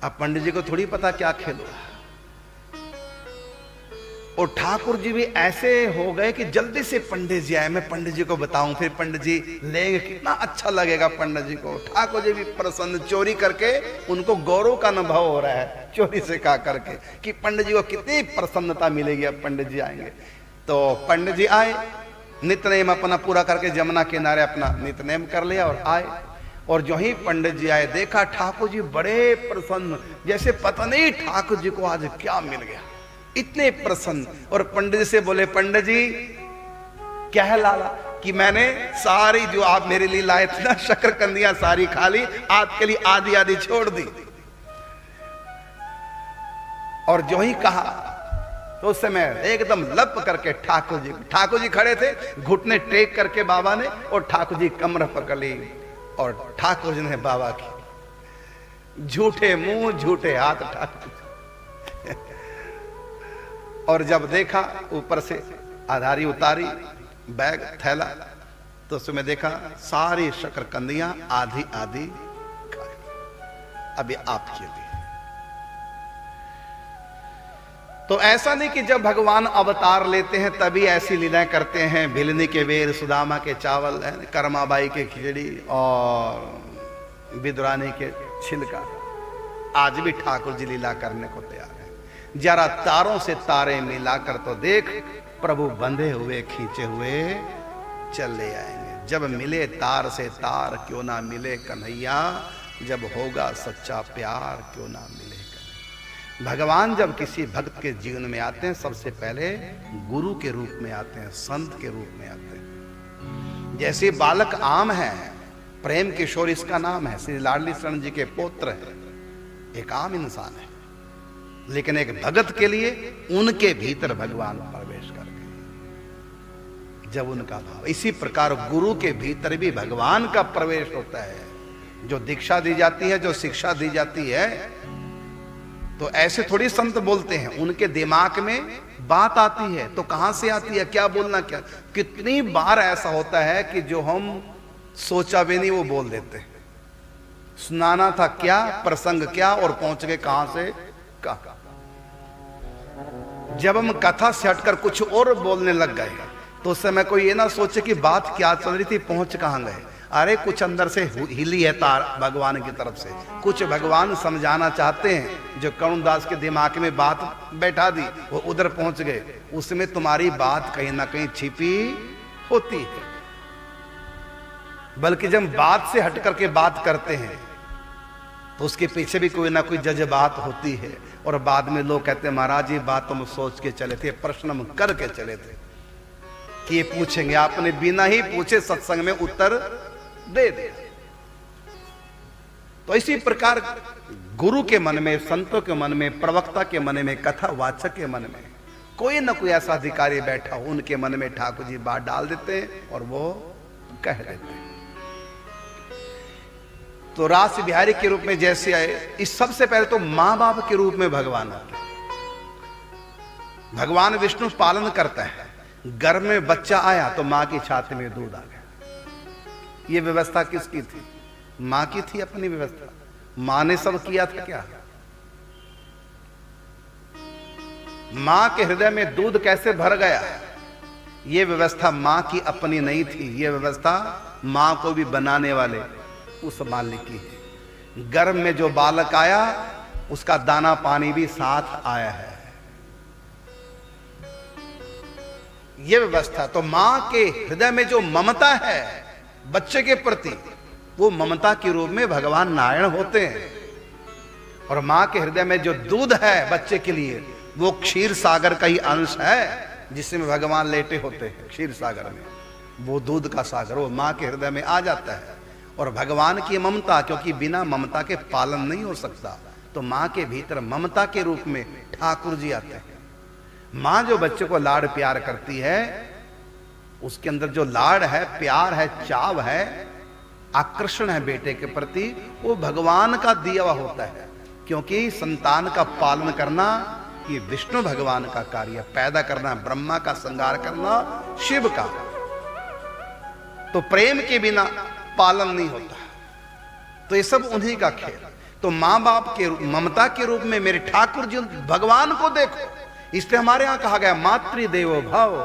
अब पंडित जी को थोड़ी पता क्या खेल हुआ, और ठाकुर जी भी ऐसे हो गए कि जल्दी से पंडित जी आए, मैं पंडित जी को बताऊं, फिर पंडित जी लेंगे, कितना अच्छा लगेगा पंडित जी को। ठाकुर जी भी प्रसन्न, चोरी करके उनको गौरव का अनुभव हो रहा है चोरी से कहा करके कि पंडित जी को कितनी प्रसन्नता मिलेगी अब पंडित जी आएंगे। तो पंडित जी आए, नित्यनेम अपना पूरा करके जमुना किनारे अपना नित्यनेम कर लिया और आए। और जो ही पंडित जी आए देखा ठाकुर जी बड़े प्रसन्न, जैसे पता नहीं ठाकुर जी को आज क्या मिल गया, इतने प्रसन्न। और पंडित जी से बोले, पंडित जी क्या है लाला कि मैंने सारी जो आप मेरे लिए लाए थे ना शक्करकंदियां सारी खा ली, आपके लिए आधी आधी छोड़ दी। और जो ही कहा तो उस समय एकदम लप करके ठाकुर जी खड़े थे, घुटने टेक करके बाबा ने, और ठाकुर जी कमर पकड़ ली और ठाकुर जी ने बाबा की झूठे मुंह झूठे हाथ ठाकुर। और जब देखा ऊपर से आधारी उतारी बैग थैला, तो उसमें देखा सारी शक्करकंदियां आधी आधी खाई, अभी आपके लिए। तो ऐसा नहीं कि जब भगवान अवतार लेते हैं तभी ऐसी लीलाएं करते हैं। भिलनी के बेर, सुदामा के चावल, कर्माबाई के खिचड़ी और विदुरानी के छिलका, आज भी ठाकुर जी लीला करने को तैयार है। जरा तारों से तारे मिलाकर तो देख, प्रभु बंधे हुए खींचे हुए चले आएंगे। जब मिले तार से तार क्यों ना मिले कन्हैया, जब होगा सच्चा प्यार क्यों ना मिले। भगवान जब किसी भक्त के जीवन में आते हैं सबसे पहले गुरु के रूप में आते हैं, संत के रूप में आते हैं। जैसे बालक आम है, प्रेम किशोर इसका नाम है, श्री लाडली शरण जी के पुत्र है, एक आम इंसान है, लेकिन एक भगत के लिए उनके भीतर भगवान प्रवेश करके जब उनका भाव, इसी प्रकार गुरु के भीतर भी भगवान का प्रवेश होता है। जो दीक्षा दी जाती है, जो शिक्षा दी जाती है, तो ऐसे थोड़ी संत बोलते हैं, उनके दिमाग में बात आती है। तो कहां से आती है, क्या बोलना, क्या, कितनी बार ऐसा होता है कि जो हम सोचा भी नहीं वो बोल देते हैं। सुनाना था क्या, प्रसंग क्या, और पहुंच गए कहां से कहां। जब हम कथा से हटकर कुछ और बोलने लग गए तो उस समय कोई ये ना सोचे कि बात क्या चल रही थी, पहुंच कहां गए। अरे कुछ अंदर से हिली है तार भगवान की तरफ से, कुछ भगवान समझाना चाहते हैं। जो करुणदास के दिमाग में बात बैठा दी, वो उधर पहुंच गए। उसमें तुम्हारी बात कहीं ना कहीं छिपी होती है। बल्कि जब बात से हट करके बात करते हैं तो उसके पीछे भी कोई ना कोई जज्बात होती है। और बाद में लोग कहते हैं महाराज ये बात हम सोच के चले थे, प्रश्न हम करके चले थे कि ये पूछेंगे, आपने बिना ही पूछे सत्संग में उत्तर दे दिया। तो इसी प्रकार गुरु के मन में, संतों के मन में, प्रवक्ता के मन में, कथावाचक के मन में कोई ना कोई ऐसा अधिकारी बैठा हो, उनके मन में ठाकुर जी बात डाल देते हैं और वो कह देते हैं। तो रास बिहारी के रूप में जैसे आए, इस सबसे पहले तो मां बाप के रूप में भगवान आते हैं। भगवान विष्णु पालन करता है। गर्भ में बच्चा आया तो मां की छाती में दूध आ गया। ये व्यवस्था किसकी थी? मां की थी, अपनी व्यवस्था। मां ने सब किया था क्या? मां के हृदय में दूध कैसे भर गया? ये व्यवस्था मां की अपनी नहीं थी, ये व्यवस्था मां को भी बनाने वाले उस मालिक की है। गर्भ में जो बालक आया उसका दाना पानी भी साथ आया है, ये व्यवस्था। तो मां के हृदय में जो ममता है बच्चे के प्रति, वो ममता के रूप में भगवान नारायण होते हैं। और मां के हृदय में जो दूध है बच्चे के लिए, वो क्षीर सागर का ही अंश है जिसमें भगवान लेटे होते हैं। क्षीर सागर में वो दूध का सागर, वो मां के हृदय में आ जाता है। और भगवान की ममता, क्योंकि बिना ममता के पालन नहीं हो सकता, तो मां के भीतर ममता के रूप में ठाकुर जी आते हैं। मां जो बच्चे को लाड़ प्यार करती है, उसके अंदर जो लाड़ है, प्यार है, चाव है, आकर्षण है बेटे के प्रति, वो भगवान का दिया हुआ होता है। क्योंकि संतान का पालन करना ये विष्णु भगवान का कार्य, पैदा करना ब्रह्मा का, संहार करना शिव का। तो प्रेम के बिना पालन नहीं होता। तो ये सब उन्हीं का खेल। तो मां बाप के ममता के रूप में मेरे ठाकुर जी भगवान को देखो। इसलिए हमारे यहां कहा गया मातृदेवो भव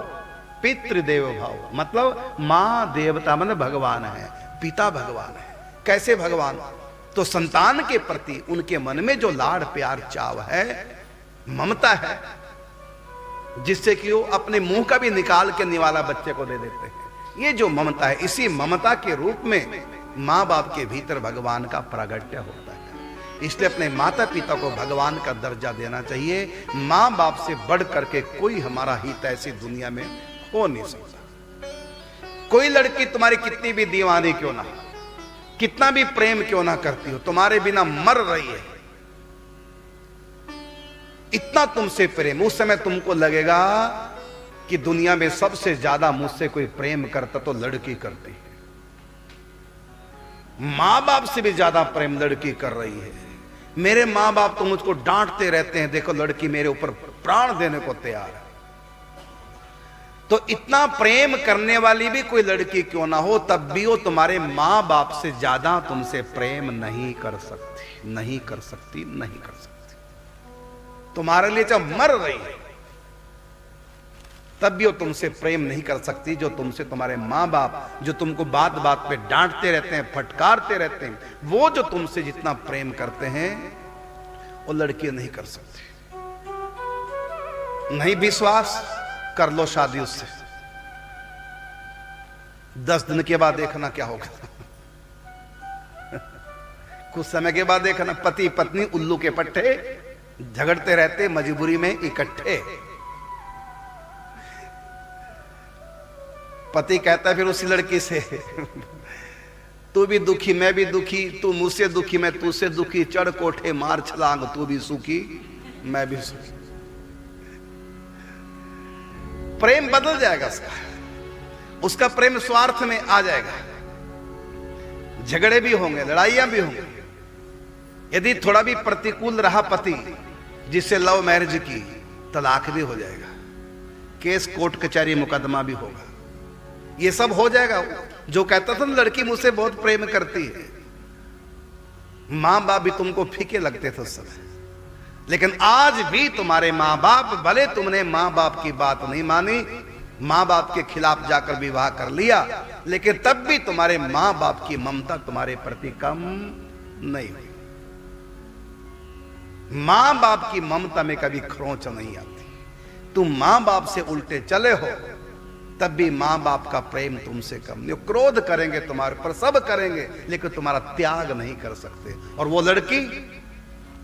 पितृदेवो भव, मतलब मां देवता मतलब भगवान है, पिता भगवान है। कैसे भगवान? तो संतान के प्रति उनके मन में जो लाड़ प्यार चाव है, ममता है, जिससे कि वो अपने मुंह का भी निकाल के निवाला बच्चे को दे देते हैं। ये जो ममता है, इसी ममता के रूप में मां बाप के भीतर भगवान का प्रागट्य होता है। इसलिए अपने माता पिता को भगवान का दर्जा देना चाहिए। मां बाप से बढ़ करके कोई हमारा हित ऐसी दुनिया में हो नहीं सकता। कोई लड़की तुम्हारी कितनी भी दीवानी क्यों ना, कितना भी प्रेम क्यों ना करती हो, तुम्हारे बिना मर रही है, इतना तुमसे प्रेम, उस समय तुमको लगेगा कि दुनिया में सबसे ज्यादा मुझसे कोई प्रेम करता तो लड़की करती है। मां बाप से भी ज्यादा प्रेम लड़की कर रही है। मेरे मां बाप तो मुझको डांटते रहते हैं, देखो लड़की मेरे ऊपर प्राण देने को तैयार है। तो इतना प्रेम करने वाली भी कोई लड़की क्यों ना हो, तब भी वो तुम्हारे मां बाप से ज्यादा तुमसे प्रेम नहीं कर सकती, नहीं कर सकती, नहीं कर सकती। तुम्हारे लिए जब मर रही है तब भी वो तुमसे प्रेम नहीं कर सकती, जो तुमसे तुम्हारे मां बाप, जो तुमको बात बात पे डांटते रहते हैं, फटकारते रहते हैं, वो जो तुमसे जितना प्रेम करते हैं वो लड़की नहीं कर सकती। नहीं विश्वास, कर लो शादी उससे, 10 दिन के बाद देखना क्या होगा। कुछ समय के बाद देखना पति पत्नी उल्लू के पट्टे झगड़ते रहते, मजबूरी में इकट्ठे। पति कहता है फिर उसी लड़की से, तू भी दुखी मैं भी दुखी, तू मुझसे दुखी मैं तुझसे दुखी, चढ़ कोठे मार छलांग, तू भी सुखी मैं भी सुखी। प्रेम बदल जाएगा उसका प्रेम स्वार्थ में आ जाएगा। झगड़े भी होंगे, लड़ाइयां भी होंगी। यदि थोड़ा भी प्रतिकूल रहा पति, जिससे लव मैरिज की, तलाक भी हो जाएगा, केस कोर्ट कचहरी मुकदमा भी होगा, ये सब हो जाएगा। जो कहता था लड़की मुझसे बहुत प्रेम करती है, मां बाप भी तुमको फीके लगते थे उस समय, लेकिन आज भी तुम्हारे मां बाप, भले तुमने मां बाप की बात नहीं मानी, माँ बाप के खिलाफ जाकर विवाह कर लिया, लेकिन तब भी तुम्हारे माँ बाप की ममता तुम्हारे प्रति कम नहीं हुई। माँ बाप की ममता में कभी खरोंच नहीं आती। तुम माँ बाप से उल्टे चले हो तब भी माँ बाप का प्रेम तुमसे कम नहीं। क्रोध करेंगे तुम्हारे पर, सब करेंगे, लेकिन तुम्हारा त्याग नहीं कर सकते। और वो लड़की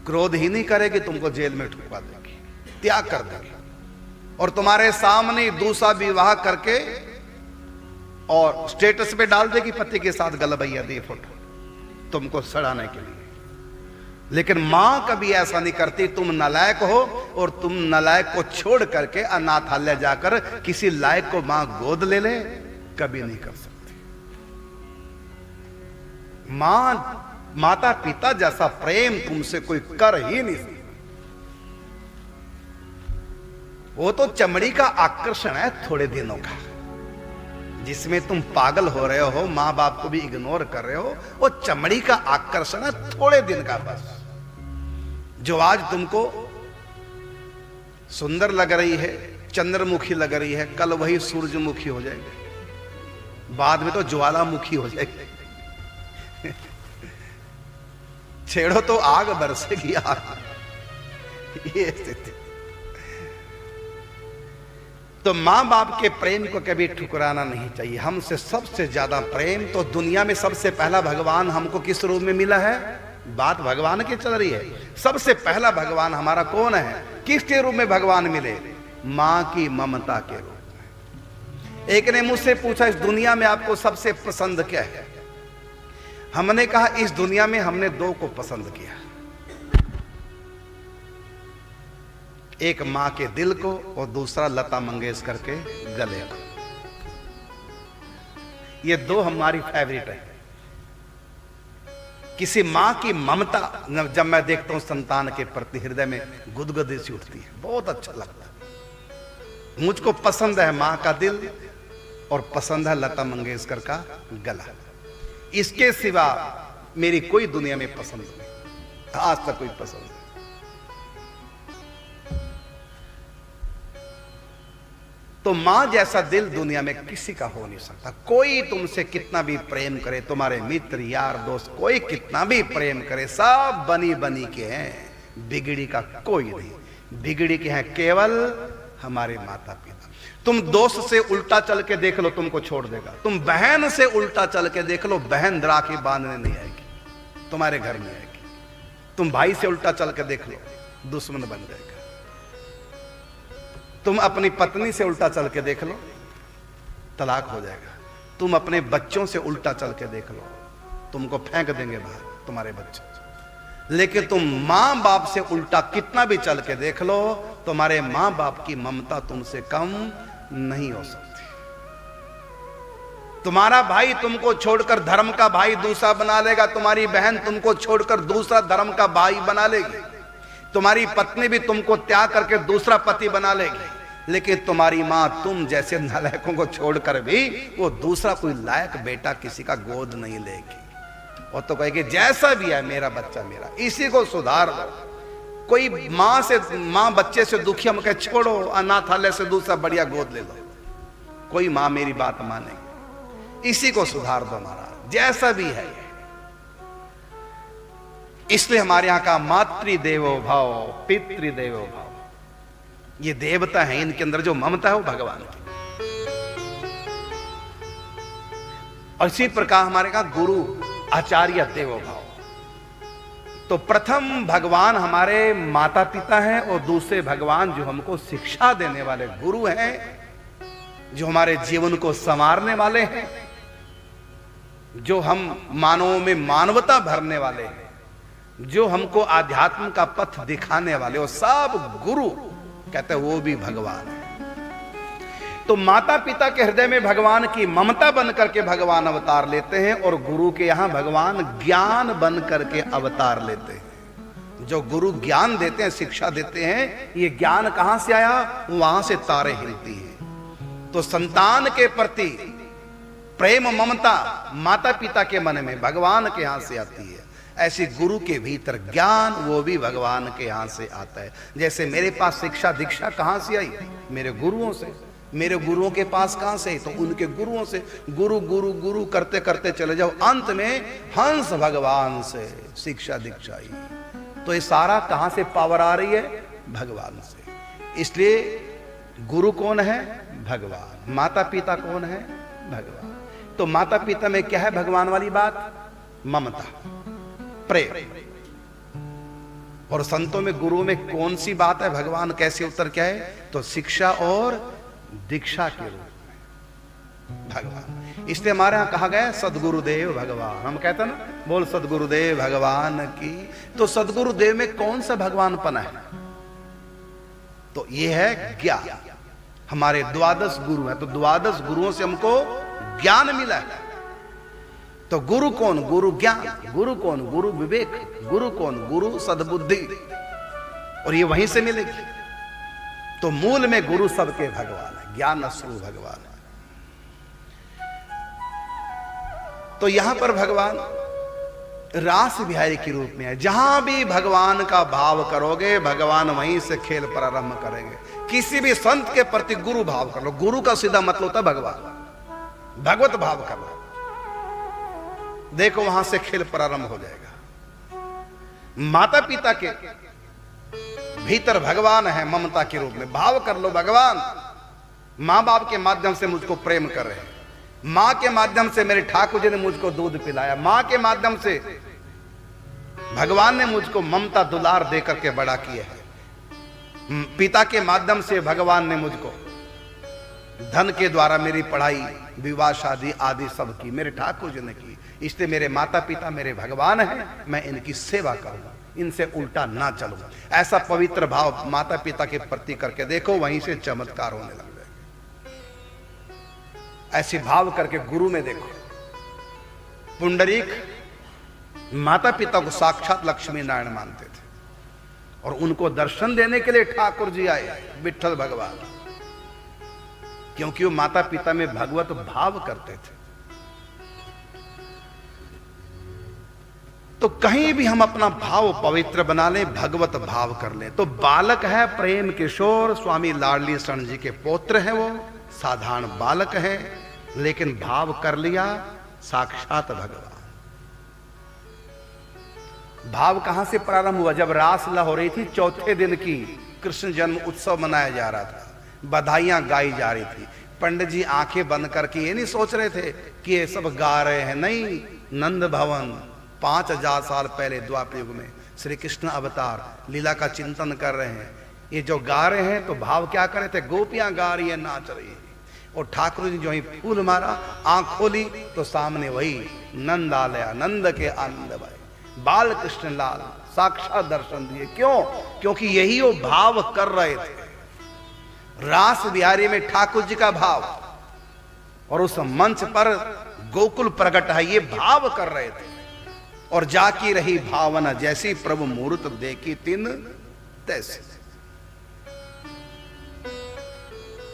क्रोध ही नहीं करेगी, तुमको जेल में ठुकवा देगी, त्याग कर देगी, और तुम्हारे सामने दूसरा विवाह करके और स्टेटस पे डाल देगी पति के साथ गलबैया दी फोटो, तुमको सड़ाने के लिए। लेकिन मां कभी ऐसा नहीं करती। तुम नालायक हो और तुम नालायक को छोड़ करके अनाथालय जाकर किसी लायक को मां गोद ले ले, कभी नहीं कर सकती। माता पिता जैसा प्रेम तुमसे कोई कर ही नहीं सकता। वो तो चमड़ी का आकर्षण है थोड़े दिनों का, जिसमें तुम पागल हो रहे हो, मां बाप को भी इग्नोर कर रहे हो। वो चमड़ी का आकर्षण है थोड़े दिन का बस। जो आज तुमको सुंदर लग रही है, चंद्रमुखी लग रही है, कल वही सूरजमुखी हो जाएगी, बाद में तो ज्वालामुखी हो जाएगी। छेड़ो तो आग बरसेगी आग। ये स्थिति। तो मां बाप के प्रेम को कभी ठुकराना नहीं चाहिए। हमसे सबसे ज्यादा प्रेम तो दुनिया में सबसे पहला भगवान हमको किस रूप में मिला है? बात भगवान की चल रही है। सबसे पहला भगवान हमारा कौन है? किसके रूप में भगवान मिले? मां की ममता के रूप में। एक ने मुझसे पूछा, इस दुनिया में आपको सबसे पसंद क्या है? हमने कहा, इस दुनिया में हमने दो को पसंद किया, एक मां के दिल को और दूसरा लता मंगेशकर के गले को। ये दो हमारी फेवरेट है। किसी मां की ममता जब मैं देखता हूं संतान के प्रति, हृदय में गुदगुदी सी उठती है, बहुत अच्छा लगता है। मुझको पसंद है मां का दिल और पसंद है लता मंगेशकर का गला। इसके सिवा मेरी कोई दुनिया में पसंद नहीं, आज तक कोई पसंद नहीं। तो मां जैसा दिल दुनिया में किसी का हो नहीं सकता। कोई तुमसे कितना भी प्रेम करे, तुम्हारे मित्र यार दोस्त कोई कितना भी प्रेम करे, सब बनी बनी के हैं, बिगड़ी का कोई नहीं। बिगड़ी के हैं केवल हमारे माता पिता। तुम दोस्त से उल्टा चल के देख लो, तुमको छोड़ देगा। तुम बहन से उल्टा चल के देख लो, बहन राखी बांधने नहीं आएगी, तुम्हारे घर में आएगी। तुम भाई से उल्टा चल के देख लो, दुश्मन बन जाएगा। तुम अपनी पत्नी से उल्टा चल के देख लो, तलाक हो जाएगा। तुम अपने बच्चों से उल्टा चल के देख लो, तुमको फेंक देंगे बाहर तुम्हारे बच्चे। लेकिन तुम मां बाप से उल्टा कितना भी चल के देख लो, तुम्हारे मां बाप की ममता तुमसे कम नहीं हो सकती। तुम्हारा भाई तुमको छोड़कर धर्म का भाई दूसरा बना लेगा, तुम्हारी बहन तुमको छोड़कर दूसरा धर्म का भाई बना लेगी, तुम्हारी पत्नी भी तुमको त्याग करके दूसरा पति बना लेगी। लेकिन तुम्हारी मां तुम जैसे नालायकों को छोड़कर भी वो दूसरा कोई लायक बेटा किसी का गोद नहीं लेगी। और तो कहेगी जैसा भी है मेरा बच्चा मेरा, इसी को सुधार दो। कोई मां बच्चे से दुखी हम कहे छोड़ो, अनाथालय से दूसरा बढ़िया गोद ले लो, कोई मां मेरी बात मानेगी। इसी को सुधार दो महाराज, जैसा भी है। इसलिए हमारे यहां का मातृदेवो भव पितृदेवो भव, ये देवता है, इनके अंदर जो ममता है वो भगवान की। और इसी प्रकार हमारे का गुरु आचार्य देवो भव। तो प्रथम भगवान हमारे माता पिता हैं और दूसरे भगवान जो हमको शिक्षा देने वाले गुरु हैं, जो हमारे जीवन को संवारने वाले हैं, जो हम मानवों में मानवता भरने वाले हैं, जो हमको आध्यात्म का पथ दिखाने वाले, वो सब गुरु कहते हैं वो भी भगवान है। तो माता पिता के हृदय में भगवान की ममता बन करके भगवान अवतार लेते हैं, और गुरु के यहां भगवान ज्ञान बन करके अवतार लेते हैं। जो गुरु ज्ञान देते हैं, शिक्षा देते हैं, ये ज्ञान कहां से आया? वहां से तारे हिलती हैं। तो संतान के प्रति प्रेम ममता माता पिता के मन में भगवान के यहां से आती है। ऐसे गुरु के भीतर ज्ञान, वो भी भगवान के यहां से आता है। जैसे मेरे पास शिक्षा दीक्षा कहां से आई? मेरे गुरुओं से। मेरे गुरुओं के पास कहां से? तो उनके गुरुओं से। गुरु गुरु गुरु करते करते चले जाओ, अंत में हंस भगवान से शिक्षा दीक्षा ही। तो ये सारा कहां से पावर आ रही है? भगवान से। इसलिए गुरु कौन है? भगवान। माता पिता कौन है? भगवान। तो माता पिता में क्या है भगवान वाली बात? ममता, प्रेम। और संतों में, गुरु में कौन सी बात है? भगवान। कैसे उत्तर क्या है? तो शिक्षा और दीक्षा के रूप में भगवान। इसलिए हमारे यहां कहा गया सदगुरुदेव भगवान। हम कहते हैं ना, बोल सदगुरुदेव भगवान की। तो सदगुरुदेव में कौन सा भगवानपन है? तो ये है ज्ञान। हमारे 12 गुरु हैं, तो 12 गुरुओं से हमको ज्ञान मिला है। तो गुरु कौन? गुरु ज्ञान। गुरु कौन? गुरु विवेक। गुरु कौन? गुरु सद्बुद्धि। और ये वहीं से मिलेगी। तो मूल में गुरु सबके भगवान है, ज्ञान स्वरूप भगवान है। तो यहां पर भगवान रास बिहारी के रूप में है। जहां भी भगवान का भाव करोगे, भगवान वहीं से खेल प्रारंभ करेंगे। किसी भी संत के प्रति गुरु भाव कर लो। गुरु का सीधा मतलब होता है भगवान, भगवत भाव करना। देखो वहां से खेल प्रारंभ हो जाएगा। माता पिता के भीतर भगवान है, ममता के रूप में भाव कर लो। भगवान मां बाप के माध्यम से मुझको प्रेम कर रहे हैं। मां के माध्यम से मेरे ठाकुर जी ने मुझको दूध पिलाया। मां के माध्यम से भगवान ने मुझको ममता दुलार दे करके बड़ा किया है। पिता के माध्यम से भगवान ने मुझको धन के द्वारा मेरी पढ़ाई, विवाह, शादी आदि सब की मेरे ठाकुर जी ने की। इसलिए मेरे माता पिता मेरे भगवान हैं, मैं इनकी सेवा करूंगा, इनसे उल्टा ना चलूं। ऐसा पवित्र भाव माता पिता के प्रति करके देखो, वहीं से चमत्कार होने लग जाएगा। ऐसे भाव करके गुरु में देखो। पुंडरीक माता पिता को साक्षात लक्ष्मी नारायण मानते थे और उनको दर्शन देने के लिए ठाकुर जी आए, विठ्ठल भगवान, क्योंकि वो माता पिता में भगवत भाव करते थे। तो कहीं भी हम अपना भाव पवित्र बना लें, भगवत भाव कर लें। तो बालक है प्रेम किशोर, स्वामी लाडली शरण जी के पौत्र हैं। वो साधारण बालक है, लेकिन भाव कर लिया साक्षात भगवान। भाव कहां से प्रारंभ हुआ? जब रासलीला हो रही थी, चौथे दिन की कृष्ण जन्म उत्सव मनाया जा रहा था, बधाइयां गाई जा रही थी। पंडित जी आंखें बंद करके ये नहीं सोच रहे थे कि ये सब गा रहे हैं। नहीं, नंद भवन 5000 साल पहले द्वापर युग में श्री कृष्ण अवतार लीला का चिंतन कर रहे हैं। ये जो गा रहे हैं तो भाव क्या कर रहे थे? गोपियां गा रही है, नाच रही है। और ठाकुर जी जो ही फूल मारा, आंख खोली तो सामने वही नंद आलया, नंद के आनंद भाई बाल कृष्ण लाल साक्षात दर्शन दिए। क्यों? क्योंकि यही वो भाव कर रहे थे। रास बिहारी में ठाकुर जी का भाव, और उस मंच पर गोकुल प्रकट है, ये भाव कर रहे थे। और जाकी रही भावना, जैसी प्रभु मूर्त देखी तिन तैसी।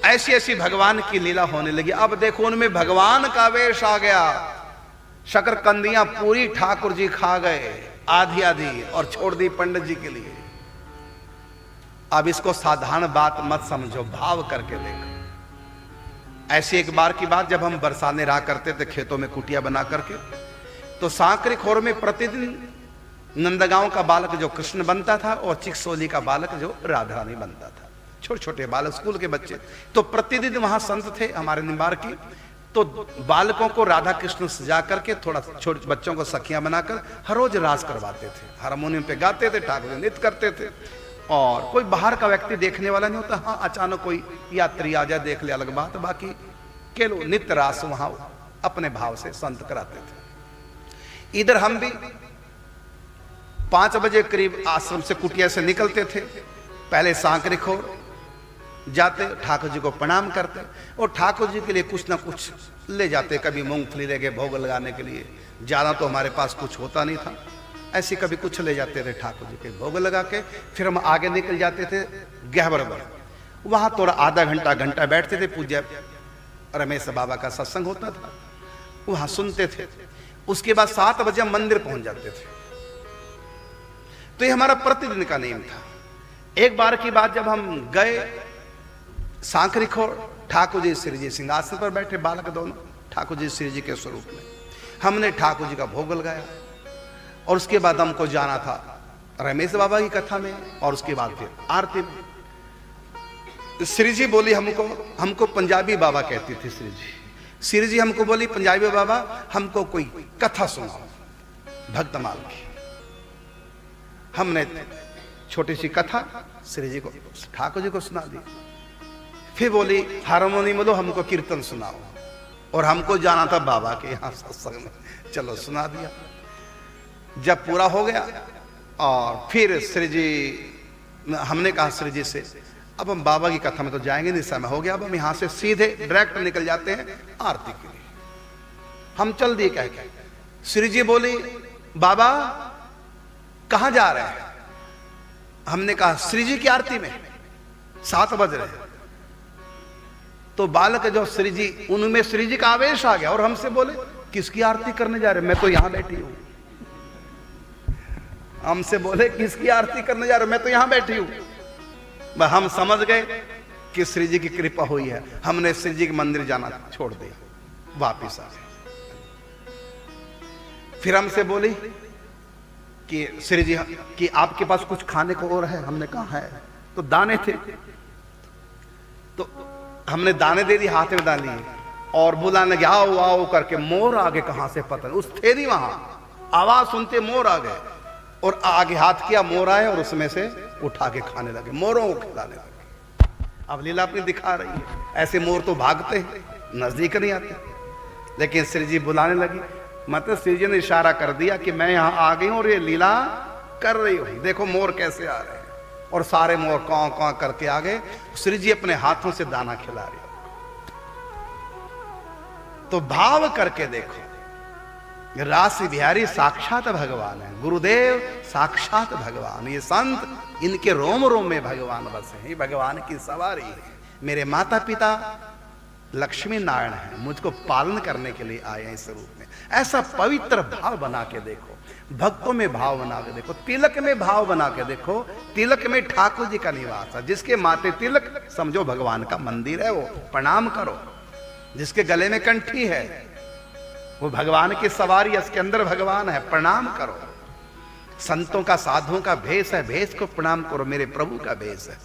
ऐसी ऐसी भगवान की लीला होने लगी। अब देखो उनमें भगवान का वेश आ गया। शकरकंदियां पूरी ठाकुर जी खा गए, आधी आधी, और छोड़ दी पंडित जी के लिए। अब इसको साधारण बात मत समझो, भाव करके देखो। ऐसी एक बार की बात, जब हम बरसाने रहा करते थे खेतों में कुटिया बना करके, तो सांकरी खोर में प्रतिदिन नंदगांव का बालक जो कृष्ण बनता था और चिकसोली का बालक जो राधा रानी बनता था। छोटे छोटे बालक, स्कूल के बच्चे। तो प्रतिदिन वहां संत थे हमारे निम्बार की, तो बालकों को राधा कृष्ण सजा करके थोड़ा छोटे बच्चों को सखियां बनाकर हर रोज रास करवाते थे। हारमोनियम पे गाते थे, ठाकुर नृत्य करते थे। और कोई बाहर का व्यक्ति देखने वाला नहीं होता। हाँ, अचानक कोई यात्री आ जाए देख ले, अलग बात। बाकी केवल नित्य रास वहां अपने भाव से संत कराते थे। इधर हम भी 5 बजे करीब आश्रम से कुटिया से निकलते थे। पहले सांकरी खोर जाते, ठाकुर जी को प्रणाम करते और ठाकुर जी के लिए कुछ ना कुछ ले जाते। कभी मूंगफली ले गए भोग लगाने के लिए, ज़्यादा तो हमारे पास कुछ होता नहीं था। ऐसे कभी कुछ ले जाते थे ठाकुर जी के भोग लगा के। फिर हम आगे निकल जाते थे गहबर। वहाँ थोड़ा आधा घंटा बैठते थे। पूज्य रमेश बाबा का सत्संग होता था, वहाँ सुनते थे। उसके बाद 7 बजे हम मंदिर पहुंच जाते थे। तो ये हमारा प्रतिदिन का नियम था। एक बार की बात, जब हम गए सांकरी खोर, ठाकुर जी श्री जी सिंहासन पर बैठे, बालक दोनों ठाकुर जी श्री जी के स्वरूप में। हमने ठाकुर जी का भोग लगाया और उसके बाद हमको जाना था रमेश बाबा की कथा में, और उसके बाद फिर आरती में। श्री जी बोली हमको पंजाबी बाबा कहती थी श्री जी हमको बोली, पंजाबी बाबा हमको कोई कथा सुनाओ भक्तमाल की। हमने छोटी सी कथा श्री जी को ठाकुर जी को सुना दी। फिर बोली हारमोनियम लो, हमको कीर्तन सुनाओ, और हमको जाना था बाबा के यहाँ सत्संग में, चलो सुना दिया। जब पूरा हो गया और फिर श्री जी, हमने कहा श्री जी से अब हम बाबा की कथा में तो जाएंगे नहीं, समय हो गया, अब हम यहां से सीधे डायरेक्ट निकल जाते हैं आरती के लिए। हम चल दिए कह के। श्री जी बोली बाबा कहां जा रहे हैं? हमने कहा श्री जी की आरती में, 7 बज रहे हैं। तो बालक जो श्री जी, उनमें श्री जी का आवेश आ गया और हमसे बोले किसकी आरती करने जा रहे? मैं तो यहां बैठी हूं। हमसे बोले किसकी आरती करने जा रहे? मैं तो यहां बैठी हूं। हम समझ गए कि श्री जी की कृपा हुई है। हमने श्री जी के मंदिर जाना छोड़ दिया, वापिस आ गए। फिर हमसे बोली कि श्री जी कि आपके पास कुछ खाने को और है? हमने कहा है। तो दाने थे, तो हमने दाने दे दी, हाथ में डाल लिए और बुलाने लगे आओ आओ करके। मोर आगे कहां से पता नहीं, उस थे नहीं वहां, आवाज सुनते मोर आ गए और आगे हाथ किया, मोर आए और उसमें से उठा के खाने लगे, मोरों को खिलाने लगे। अब लीला अपनी दिखा रही है। ऐसे मोर तो भागते हैं, नजदीक नहीं आते, लेकिन श्री जी बुलाने लगी। मतलब श्री जी ने इशारा कर दिया कि मैं यहां आ गई हूं और ये लीला कर रही हूं, देखो मोर कैसे आ रहे हैं। और सारे मोर कां कां करके आ गए। श्री जी अपने हाथों से दाना खिला रहे। तो भाव करके देखो, रास बिहारी साक्षात भगवान है, गुरुदेव साक्षात भगवान। ये संत, इनके रोम रोम में भगवान बसे हैं, भगवान की सवारी है। मेरे माता पिता लक्ष्मी नारायण है, मुझको पालन करने के लिए आए हैं इस रूप में। ऐसा पवित्र भाव बना के देखो, भक्तों में भाव बना के देखो, तिलक में भाव बना के देखो। तिलक में ठाकुर जी का निवास है। जिसके माथे तिलक समझो भगवान का मंदिर है, वो प्रणाम करो। जिसके गले में कंठी है वो भगवान की सवारी, इसके अंदर भगवान है, प्रणाम करो। संतों का, साधुओं का भेष है, भेष को प्रणाम करो, मेरे प्रभु का भेष है।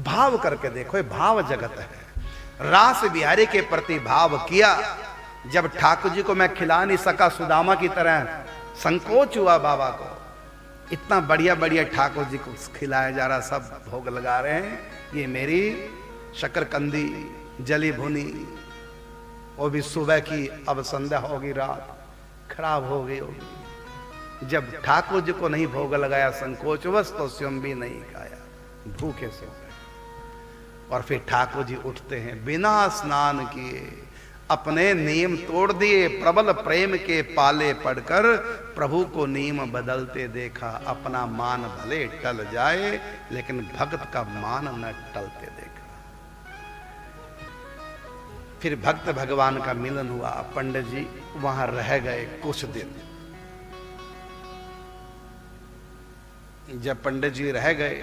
भाव करके देखो, ये भाव जगत है। रास बिहारी के प्रति भाव किया। जब ठाकुर जी को मैं खिला नहीं सका, सुदामा की तरह संकोच हुआ बाबा को। इतना बढ़िया बढ़िया ठाकुर जी को खिलाया जा रहा, सब भोग लगा रहे हैं। ये मेरी शकरकंदी जली भुनी, वो भी सुबह की, अब संध्या होगी, रात खराब हो गई होगी। जब ठाकुर जी को नहीं भोग लगाया संकोचवश, तो स्वयं भी नहीं खाया, भूखे सो गए। और फिर ठाकुर जी उठते हैं बिना स्नान किए, अपने नियम तोड़ दिए। प्रबल प्रेम के पाले पड़कर प्रभु को नियम बदलते देखा। अपना मान भले टल जाए, लेकिन भक्त का मान न टलते देखा। फिर भक्त भगवान का मिलन हुआ। पंडित जी वहां रह गए कुछ दिन। जब पंडित जी रह गए,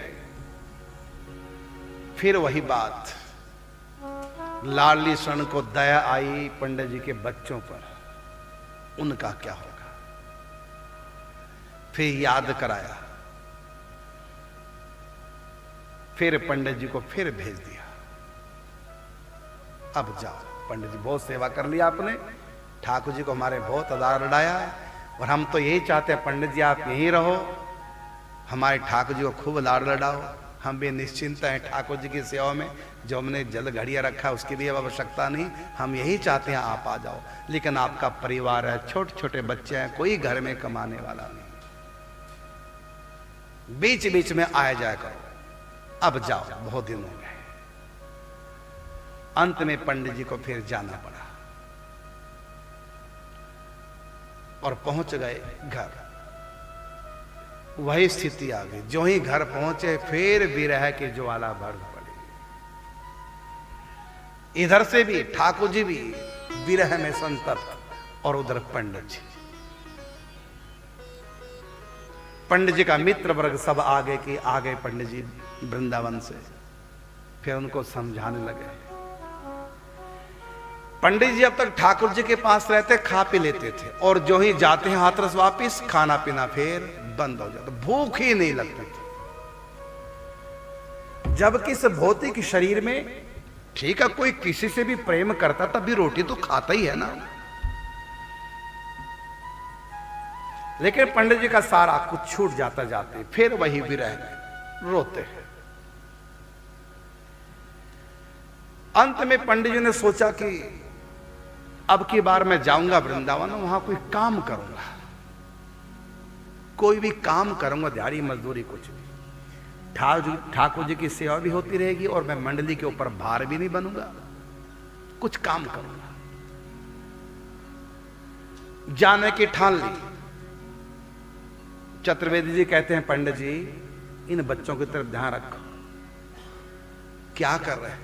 फिर वही बात, लाडली सन को दया आई पंडित जी के बच्चों पर, उनका क्या होगा। फिर याद कराया, फिर पंडित जी को फिर भेज दिया, अब जाओ। पंडित जी बहुत सेवा कर लिया आपने, ठाकुर जी को हमारे बहुत अदार लड़ाया, और हम तो यही चाहते हैं पंडित जी आप यहीं रहो, हमारे ठाकुर जी को खूब लाड़ लड़ाओ। हम भी निश्चिंत हैं ठाकुर जी की सेवा में। जो हमने जल घड़िया रखा है उसकी भी अब आवश्यकता नहीं, हम यही चाहते हैं आप आ जाओ। लेकिन आपका परिवार है, छोटे छोटे बच्चे हैं, कोई घर में कमाने वाला नहीं, बीच बीच में आया जाया करो, अब जाओ, बहुत दिन हो गए। अंत में पंडित जी को फिर जाना पड़ा और पहुंच गए घर। वही स्थिति आ गई, जो ही घर पहुंचे फिर विरह की ज्वाला भड़क पड़ी। इधर से भी ठाकुर जी भी विरह में संतप्त, और उधर पंडित जी। पंडित जी का मित्र वर्ग सब आगे की आगे, पंडित जी वृंदावन से। फिर उनको समझाने लगे, पंडित जी अब तक ठाकुर जी के पास रहते, खा पी लेते थे, और जो ही जाते हैं हाथरस वापिस, खाना पीना फिर बंद हो जाता, भूख ही नहीं लगती थी। जबकि इस भौतिक शरीर में ठीक है, कोई किसी से भी प्रेम करता तब भी रोटी तो खाता ही है ना। लेकिन पंडित जी का सारा कुछ छूट जाता, जाते फिर वही विरह रोते हैं। अंत में पंडित जी ने सोचा कि अब की बार मैं जाऊंगा वृंदावन, वहां कोई काम करूंगा, कोई भी काम करूंगा, दिहाड़ी मजदूरी कुछ भी, ठाकुर जी की सेवा भी होती रहेगी और मैं मंडली के ऊपर भार भी नहीं बनूंगा, कुछ काम करूंगा। जाने की ठान ली। चतुर्वेदी जी कहते हैं, पंडित जी इन बच्चों की तरफ ध्यान रखो, क्या कर रहे हैं,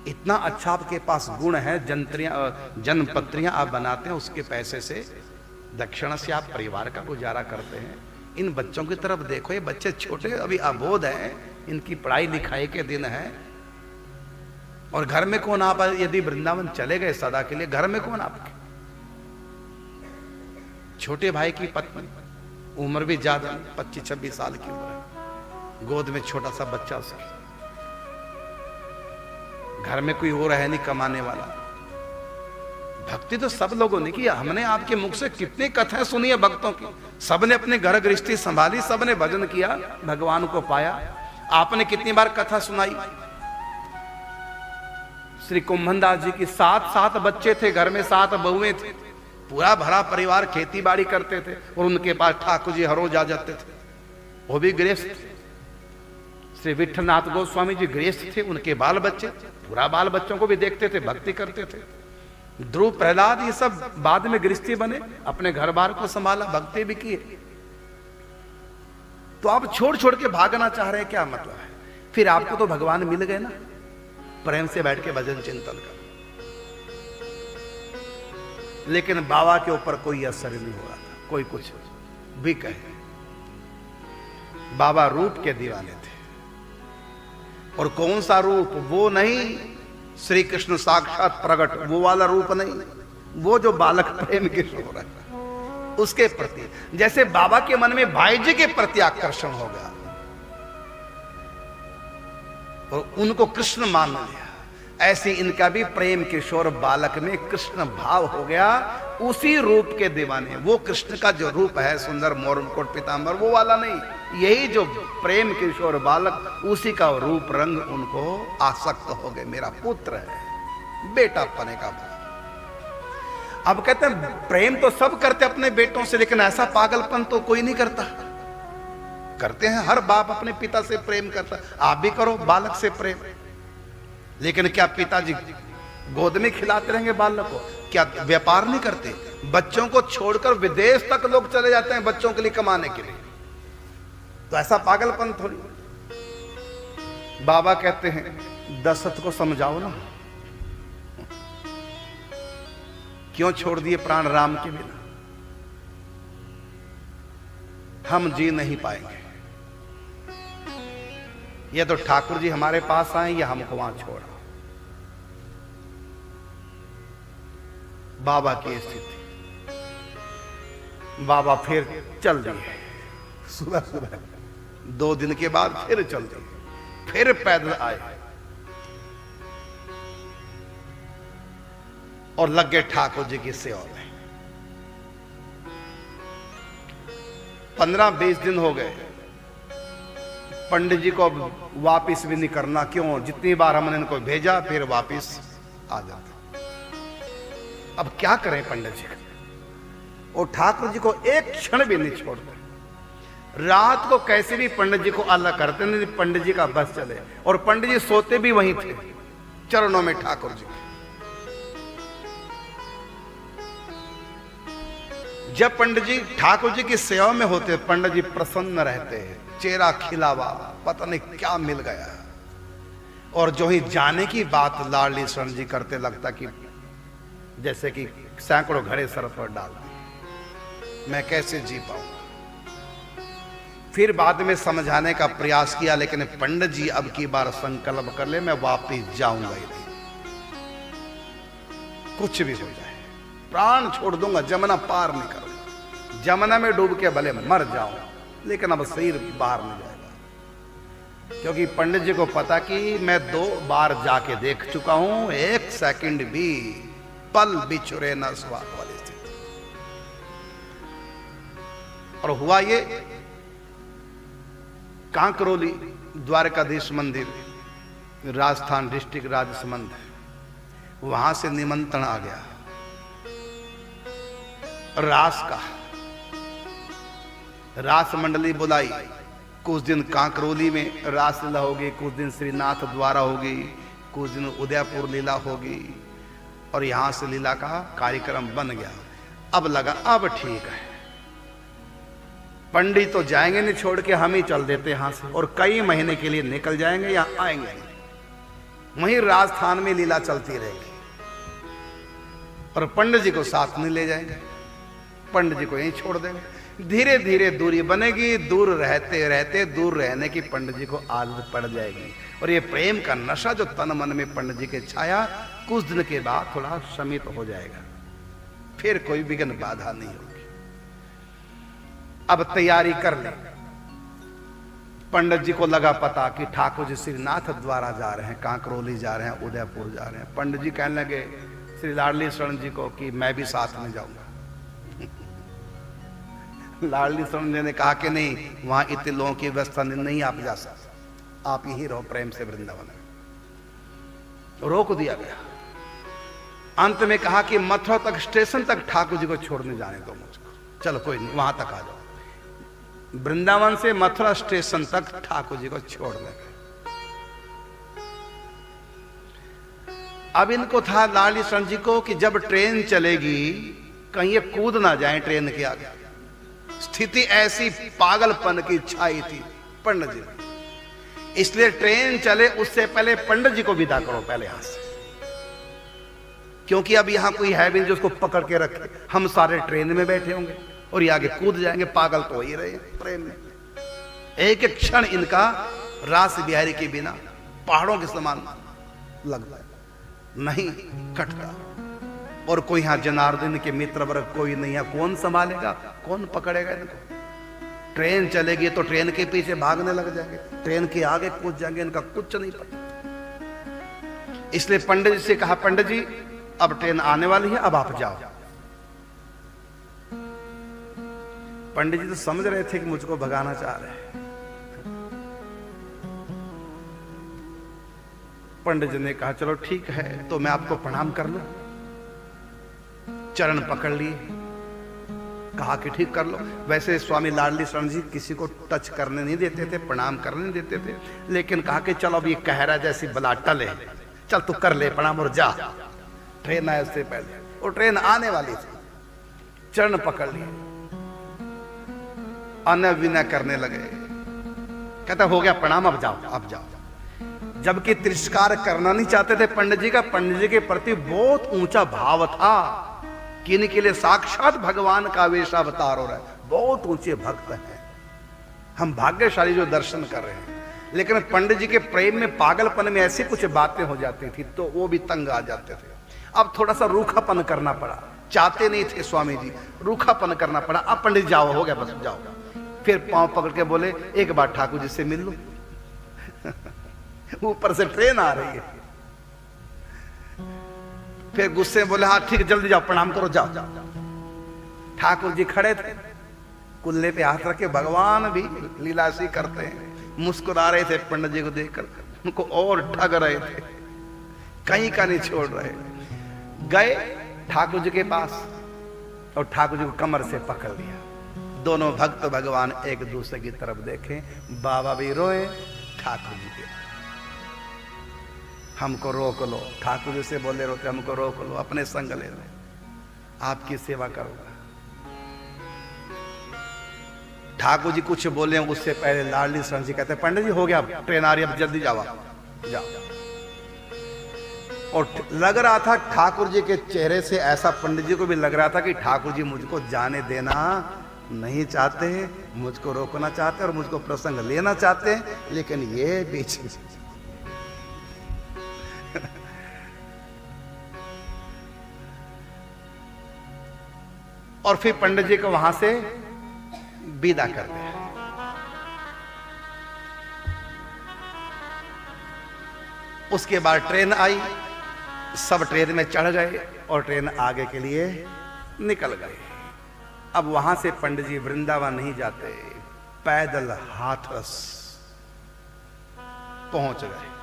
इतना अच्छा आपके पास गुण है, जनपत्रियां आप बनाते हैं, उसके पैसे से दक्षिणा से आप परिवार का गुजारा करते हैं। इन बच्चों की तरफ देखो, ये बच्चे छोटे अभी अबोध हैं, इनकी पढ़ाई लिखाई के दिन है, और घर में कौन, आप यदि वृंदावन चले गए सदा के लिए, घर में कौन आपके? छोटे भाई की पत्नी, उम्र भी ज्यादा, 25-26 साल की उम्र है, गोद में छोटा सा बच्चा उसकी, घर में कोई और है नहीं कमाने वाला। भक्ति तो सब लोगों ने किया, हमने आपके मुख से कितनी कथाएं सुनी है भक्तों की, सबने अपने घर गृहस्थी संभाली, सबने भजन किया, भगवान को पाया। आपने कितनी बार कथा सुनाई, श्री कुंभनदास जी की 7 बच्चे थे, घर में 7 बहुएं थी, पूरा भरा परिवार, खेती बाड़ी करते थे, और उनके पास ठाकुर जी हर रोज आ जाते थे, वो भी गृहस्थ। श्री विठलनाथ गोस्वामी जी गृहस्थ थे, उनके बाल बच्चे, पूरा बाल बच्चों को भी देखते थे, भक्ति करते थे। ध्रुव, प्रहलाद, ये सब बाद में गृहस्थी बने, अपने घर बार को संभाला, भक्ति भी किए। तो आप छोड़ छोड़ के भागना चाह रहे हैं, क्या मतलब है? फिर आपको तो भगवान मिल गए ना, प्रेम से बैठ के भजन चिंतन कर। लेकिन बाबा के ऊपर कोई असर नहीं हो रहा था, कोई कुछ भी कहे। बाबा रूप के दीवाने थे, और कौन सा रूप? वो नहीं श्री कृष्ण साक्षात प्रकट, वो वाला रूप नहीं, वो जो बालक प्रेम के शोर है उसके प्रति। जैसे बाबा के मन में भाई जी के प्रति आकर्षण हो गया और उनको कृष्ण मान लिया, ऐसे इनका भी प्रेम किशोर बालक में कृष्ण भाव हो गया, उसी रूप के दीवाने। वो कृष्ण का जो रूप है, सुंदर मोर मुकुट पीतांबर, वो वाला नहीं, यही जो प्रेम किशोर बालक, उसी का रूप रंग उनको आसक्त हो गए। मेरा पुत्र है, बेटा पने का भाव। अब कहते हैं प्रेम तो सब करते अपने बेटों से, लेकिन ऐसा पागलपन तो कोई नहीं करता। करते हैं, हर बाप अपने पिता से प्रेम करता, आप भी करो बालक से प्रेम। लेकिन क्या पिताजी गोद में खिलाते रहेंगे बालक को? क्या व्यापार नहीं करते? बच्चों को छोड़कर विदेश तक लोग चले जाते हैं बच्चों के लिए कमाने के लिए। तो ऐसा पागलपन थोड़ी। बाबा कहते हैं दशरथ को समझाओ ना, क्यों छोड़ दिए प्राण राम के बिना? हम जी नहीं पाएंगे, ये तो ठाकुर जी हमारे पास आए या हमको वहां छोड़ा। बाबा की स्थिति, बाबा फिर चल दिए, सुबह सुबह 2 दिन के बाद फिर चल दिए, फिर पैदल आए और लग गए ठाकुर जी की सेवा में। 15-20 दिन हो गए, पंडित जी को वापिस भी नहीं करना। क्यों? जितनी बार हमने इनको भेजा फिर वापिस आ जाता। अब क्या करें पंडित जी? और ठाकुर जी को एक क्षण भी नहीं छोड़ते। रात को कैसे भी पंडित जी को अलग करते नहीं, पंडित जी का बस चले। और पंडित जी सोते भी वहीं थे, चरणों में ठाकुर जी। जब पंडित जी ठाकुर जी की सेवा में होते, पंडित जी प्रसन्न रहते, चेहरा खिला हुआ, पता नहीं क्या मिल गया। और जो ही जाने की बात लाडली शरण जी करते, लगता कि जैसे कि सैकड़ों घड़े सर पर डाल दी, मैं कैसे जी पाऊंगा। फिर बाद में समझाने का प्रयास किया, लेकिन पंडित जी अब की बार संकल्प कर ले, मैं वापिस जाऊंगा ही नहीं। कुछ भी हो जाए, प्राण छोड़ दूंगा, जमुना पार नहीं करूंगा, जमुना में डूब के भले मर जाऊं, लेकिन अब शरीर बाहर नहीं जाएगा। क्योंकि पंडित जी को पता कि मैं 2 बार जाके देख चुका हूं, 1 सेकंड भी पल बिछुरे न स्वाद वाली स्थिति। और हुआ ये, कांकरोली द्वारकाधीश मंदिर, राजस्थान डिस्ट्रिक्ट राजसमंद, वहां से निमंत्रण आ गया रास का। रास मंडली बुलाई, कुछ दिन कांकरोली में रास लीला होगी, कुछ दिन श्रीनाथ द्वारा होगी, कुछ दिन उदयपुर लीला होगी, और यहां से लीला का कार्यक्रम बन गया। अब लगा अब ठीक है, पंडित तो जाएंगे नहीं छोड़ के, हम ही चल देते यहां से, और कई महीने के लिए निकल जाएंगे, यहां आएंगे, वहीं राजस्थान में लीला चलती रहेगी, और पंडित जी को साथ नहीं ले जाएंगे, पंडित जी को यहीं छोड़ देंगे। धीरे धीरे दूरी बनेगी, दूर रहते रहते दूर रहने की पंडित जी को आदत पड़ जाएगी, और ये प्रेम का नशा जो तन मन में पंडित जी के छाया, कुछ दिन के बाद थोड़ा शमित हो जाएगा, फिर कोई विघ्न बाधा नहीं होगी। अब तैयारी कर ले। पंडित जी को लगा पता कि ठाकुर जी श्रीनाथ द्वारा जा रहे हैं, कांकरोली जा रहे हैं, उदयपुर जा रहे हैं। पंडित जी कहने लगे श्री लाडली शरण जी को कि मैं भी साथ में जाऊंगा। लाडली शरण जी ने कहा कि नहीं, वहां इतने लोगों की व्यवस्था नहीं, आप जा सकते, आप यहीं रहो प्रेम से वृंदावन में। रोक दिया गया। अंत में कहा कि मथुरा तक स्टेशन तक ठाकुर जी को छोड़ने जाने दो मुझको, चलो कोई नहीं, वहां तक आ जाओ। वृंदावन से मथुरा स्टेशन तक ठाकुर जी को छोड़ देंगे। अब इनको था लाडली शरण जी को कि जब ट्रेन चलेगी कहीं ये कूद ना जाए ट्रेन के आगे। स्थिति ऐसी पागलपन की छाई थी पंडित जी में, इसलिए ट्रेन चले उससे पहले पंडित जी को विदा करो पहले यहां से, क्योंकि अब यहां कोई है भी जो उसको पकड़ के रखे। हम सारे ट्रेन में बैठे होंगे और ये आगे कूद जाएंगे, पागल तो हो ही रहे प्रेम में। एक एक क्षण इनका रास बिहारी के बिना पहाड़ों के समान लगता है, नहीं कटता। और कोई यहां जनार्दन के मित्र वर्ग कोई नहीं है, कौन संभालेगा, कौन पकड़ेगा इनको। ट्रेन चलेगी तो ट्रेन के पीछे भागने लग जाएंगे, ट्रेन के आगे कूद जाएंगे, इनका कुछ नहीं पता। इसलिए पंडित जी से कहा, पंडित जी अब ट्रेन आने वाली है, अब आप जाओ। पंडित जी तो समझ रहे थे कि मुझको भगाना चाह रहे हैं। पंडित जी ने कहा चलो ठीक है, तो मैं आपको प्रणाम कर लूं। चरण पकड़ लिए, कहा कि ठीक कर लो। वैसे स्वामी लाडली शरण जी किसी को टच करने नहीं देते थे, प्रणाम करने नहीं देते थे, लेकिन कहा कि चलो अब ये कहरा जैसी बला टले, चल तू कर ले प्रणाम और जा। ट्रेन आए उससे पहले, और ट्रेन आने वाली थी। चरण पकड़ लिए, अनय विनय करने लगे, कहता हो गया प्रणाम, अब जाओ अब जाओ। जबकि तिरस्कार करना नहीं चाहते थे पंडित जी का। पंडित जी के प्रति बहुत ऊंचा भाव था कि इनके लिए साक्षात भगवान का वेश अवतार हो रहा है, बहुत ऊंचे भक्त हैं, हम भाग्यशाली जो दर्शन कर रहे हैं। लेकिन पंडित जी के प्रेम में, पागलपन में ऐसी कुछ बातें हो जाती थी तो वो भी तंग आ जाते थे। अब थोड़ा सा रूखापन करना पड़ा, चाहते नहीं थे स्वामी जी, रूखापन करना पड़ा। अब पंडित जाओ, हो गया बस जाओ। फिर पांव पकड़ के बोले एक बार ठाकुर जी से मिल लो। ऊपर से ट्रेन आ रही है। फिर गुस्से में बोले हाँ ठीक है, जल्दी जाओ, प्रणाम करो, जाओ। ठाकुर जी खड़े थे, कुल्ले पे हाथ रखे, भगवान भी लीलासी करते हैं, मुस्कुरा रहे थे पंडित जी को देखकर, उनको और ठग रहे थे, कहीं का नहीं छोड़ रहे। गए ठाकुर जी के पास और ठाकुर जी को कमर से पकड़ लिया। दोनों भक्त भगवान एक दूसरे की तरफ देखे, बाबा भी रोए, ठाकुर जी के हमको रोक लो। ठाकुर जी से बोले रोके, हमको रोक लो, अपने संग ले लो, आपकी सेवा करूंगा। ठाकुर जी कुछ बोले, उससे पहले लाडली शरण जी कहते पंडित जी हो गया, ट्रेन आ रही है, अब जल्दी जाओ जाओ। और लग रहा था ठाकुर जी के चेहरे से, ऐसा पंडित जी को भी लग रहा था कि ठाकुर जी मुझको जाने देना नहीं चाहते, मुझको रोकना चाहते और मुझको प्रसंग लेना चाहते, लेकिन ये पीछे और फिर पंडित जी को वहां से विदा कर दिया। उसके बाद ट्रेन आई, सब ट्रेन में चढ़ गए और ट्रेन आगे के लिए निकल गए। अब वहां से पंडित जी वृंदावन नहीं जाते, पैदल हाथरस पहुंच गए।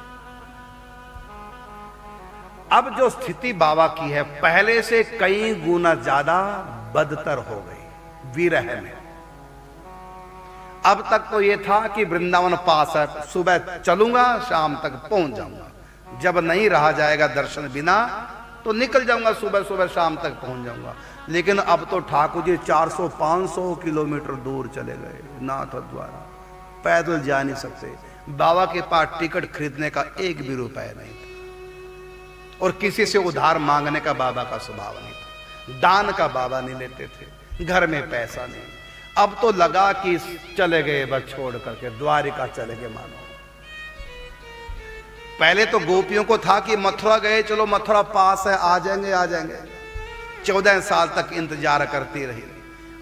अब जो स्थिति बाबा की है पहले से कई गुना ज्यादा बदतर हो गई विरह में। अब तक तो ये था कि वृंदावन पास है, सुबह चलूंगा शाम तक पहुंच जाऊंगा, जब नहीं रहा जाएगा दर्शन बिना तो निकल जाऊंगा, सुबह सुबह शाम तक पहुंच जाऊंगा। लेकिन अब तो ठाकुर जी 400-500 किलोमीटर दूर चले गए नाथ द्वारा, पैदल जा नहीं सकते। बाबा के पास टिकट खरीदने का एक भी रुपया नहीं था और किसी से उधार मांगने का बाबा का स्वभाव नहीं था, दान का बाबा नहीं लेते थे, घर में पैसा नहीं। अब तो लगा कि चले गए बस छोड़ करके, द्वारिका चले गए मानो। पहले तो गोपियों को था कि मथुरा गए, चलो मथुरा पास है, आ जाएंगे आ जाएंगे। 14 साल तक इंतजार करती रही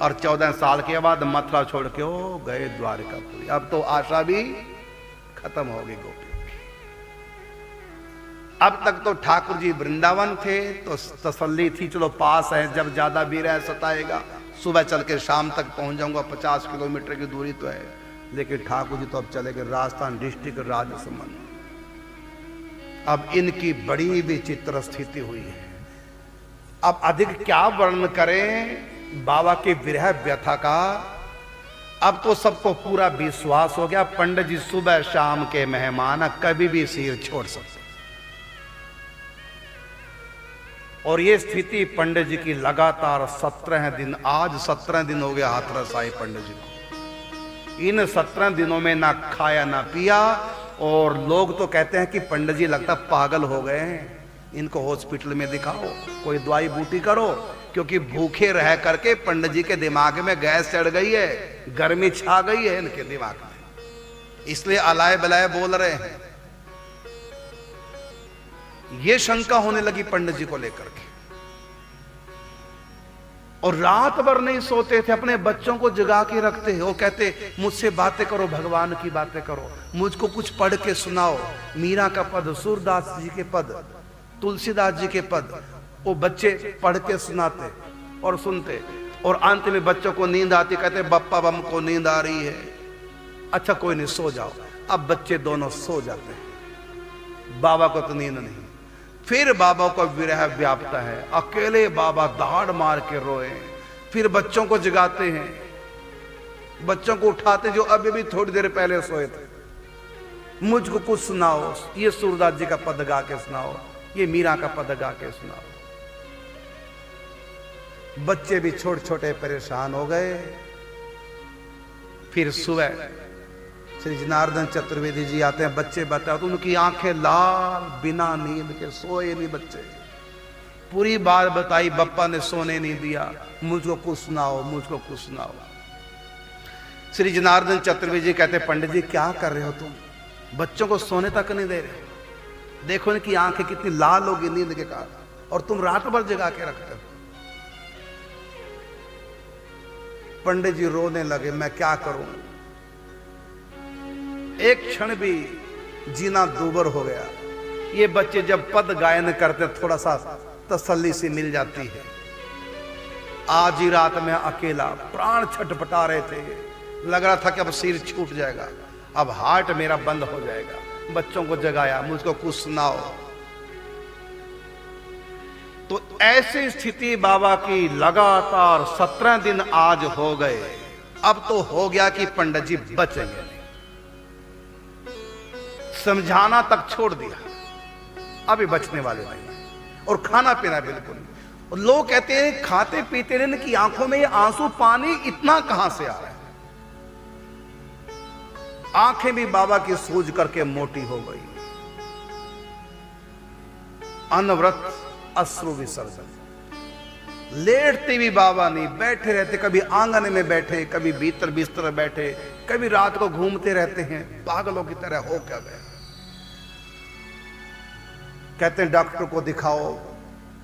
और 14 साल के बाद मथुरा छोड़ के वो गए द्वारिकापुरी। अब तो आशा भी खत्म हो गई गोपियों की। अब तक तो ठाकुर जी वृंदावन थे तो तसल्ली थी, चलो पास है, जब ज्यादा विरह सताएगा सुबह चल के शाम तक पहुंच जाऊंगा, 50 किलोमीटर की दूरी तो है। लेकिन ठाकुर जी तो अब चले गए राजस्थान डिस्ट्रिक्ट राजसमंद। अब इनकी बड़ी विचित्र स्थिति हुई है। अब अधिक क्या वर्णन करें बाबा के विरह व्यथा का। अब तो सबको पूरा विश्वास हो गया पंडित जी सुबह शाम के मेहमान, कभी भी सिर छोड़ सकते। और ये स्थिति पंडित जी की लगातार 17 दिन, आज 17 दिन हो गया हाथरस आए पंडित जी को। इन 17 दिनों में ना खाया ना पिया, और लोग तो कहते हैं कि पंडित जी लगता पागल हो गए हैं, इनको हॉस्पिटल में दिखाओ, कोई दवाई बूटी करो, क्योंकि भूखे रह करके पंडित जी के दिमाग में गैस चढ़ गई है, गर्मी छा गई है इनके दिमाग में, इसलिए अलाय बलाय बोल रहे हैं। ये शंका होने लगी पंडित जी को लेकर के, और रात भर नहीं सोते थे, अपने बच्चों को जगा के रखते हैं। वो कहते मुझसे बातें करो, भगवान की बातें करो, मुझको कुछ पढ़ के सुनाओ, मीरा का पद, सूरदास जी के पद, तुलसीदास जी के पद, वो बच्चे पढ़ के सुनाते और सुनते। और अंत में बच्चों को नींद आती, कहते बप्पा बम को नींद आ रही है, अच्छा कोई नहीं सो जाओ। अब बच्चे दोनों सो जाते हैं, बाबा को तो नींद नहीं। फिर बाबा को विरह व्याप्त है, अकेले बाबा दहाड़ मार के रोए। फिर बच्चों को जगाते हैं, बच्चों को उठाते जो अभी भी थोड़ी देर पहले सोए थे, मुझको कुछ सुनाओ, ये सूरदास जी का पद गा के सुनाओ, ये मीरा का पद गा के सुनाओ। बच्चे भी छोटे छोटे परेशान हो गए। फिर सुबह श्री जनार्दन चतुर्वेदी जी आते हैं, बच्चे बताओ तो उनकी आंखें लाल, बिना नींद के सोए नहीं बच्चे। पूरी बात बताई, बप्पा ने सोने नहीं दिया, मुझको कुछ सुनाओ, मुझको कुछ सुनाओ। श्री जनार्दन चतुर्वेदी जी कहते पंडित जी क्या कर रहे हो तुम, बच्चों को सोने तक नहीं दे रहे, देखो इनकी आंखें कितनी लाल होगी नींद के कारण, और तुम रात भर जगा के रखते हो। पंडित जी रोने लगे, मैं क्या करूं, एक क्षण भी जीना दूभर हो गया। ये बच्चे जब पद गायन करते थोड़ा सा तसल्ली से मिल जाती है। आज ही रात में अकेला प्राण छटपटा रहे थे, लग रहा था कि अब सिर छूट जाएगा, अब हार्ट मेरा बंद हो जाएगा। बच्चों को जगाया, मुझको कुछ सुनाओ। तो ऐसी स्थिति बाबा की लगातार 17 दिन आज हो गए। अब तो हो गया कि पंडित जी बचेंगे, समझाना तक छोड़ दिया, अभी बचने वाले नहीं। और खाना पीना बिल्कुल नहीं। और लोग कहते हैं खाते पीते रहने की आंखों में ये आंसू पानी इतना कहां से आ रहा है। आंखें भी बाबा की सूज करके मोटी हो गई, अनवरत अश्रु विसर्जन। लेटते भी बाबा नहीं, बैठे रहते, कभी आंगन में बैठे, कभी भीतर बिस्तर बैठे, कभी रात को घूमते रहते हैं, पागलों की तरह हो क्या गए। कहते हैं डॉक्टर को दिखाओ,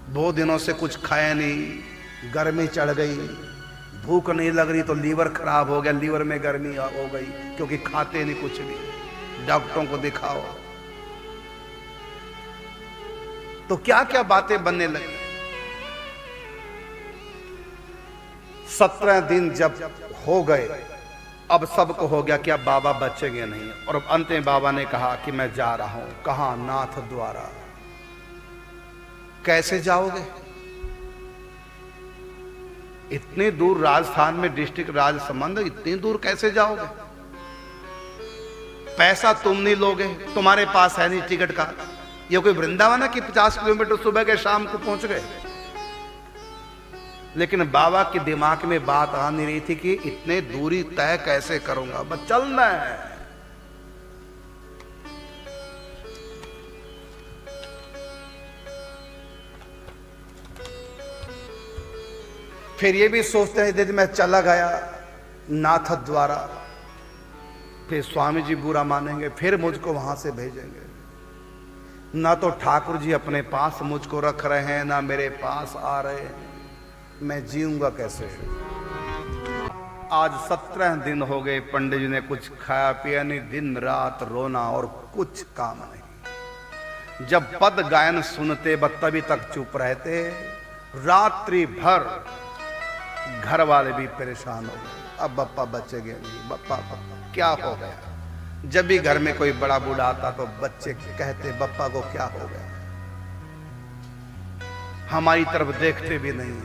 2 दिनों से कुछ खाया नहीं, गर्मी चढ़ गई, भूख नहीं लग रही तो लीवर खराब हो गया, लीवर में गर्मी हो गई क्योंकि खाते नहीं कुछ भी, डॉक्टरों को दिखाओ। तो क्या क्या बातें बनने लगी। 17 दिन जब हो गए, अब सबको हो गया कि अब बाबा बचेंगे नहीं, और अब अंत में बाबा ने कहा कि मैं जा रहा हूं। कहां? नाथ द्वारा। कैसे जाओगे? इतनी दूर, राजस्थान में डिस्ट्रिक्ट राजसमंद, इतनी दूर कैसे जाओगे? पैसा तुम नहीं लोगे, तुम्हारे पास है नहीं टिकट का। ये कोई वृंदावन है कि 50 किलोमीटर सुबह के शाम को पहुंच गए। लेकिन बाबा के दिमाग में बात आ नहीं रही थी कि इतने दूरी तय कैसे करूंगा, बस चलना है। फिर ये भी सोचते हैं यदि मैं चला गया नाथ द्वारा, फिर स्वामी जी बुरा मानेंगे, फिर मुझको वहां से भेजेंगे। ना तो ठाकुर जी अपने पास मुझको रख रहे हैं, ना मेरे पास आ रहे हैं, मैं जीऊंगा कैसे? आज 17 दिन हो गए, पंडित जी ने कुछ खाया पिया नहीं, दिन रात रोना और कुछ काम नहीं। जब पद गायन सुनते तभी तक चुप रहते। रात्रि भर घर वाले भी परेशान हो गए, अब बप्पा बचेंगे नहीं, बप्पा क्या हो गया? जब भी घर में कोई बड़ा बूढ़ा आता तो बच्चे कहते बप्पा को क्या हो गया, हमारी तरफ देखते भी नहीं।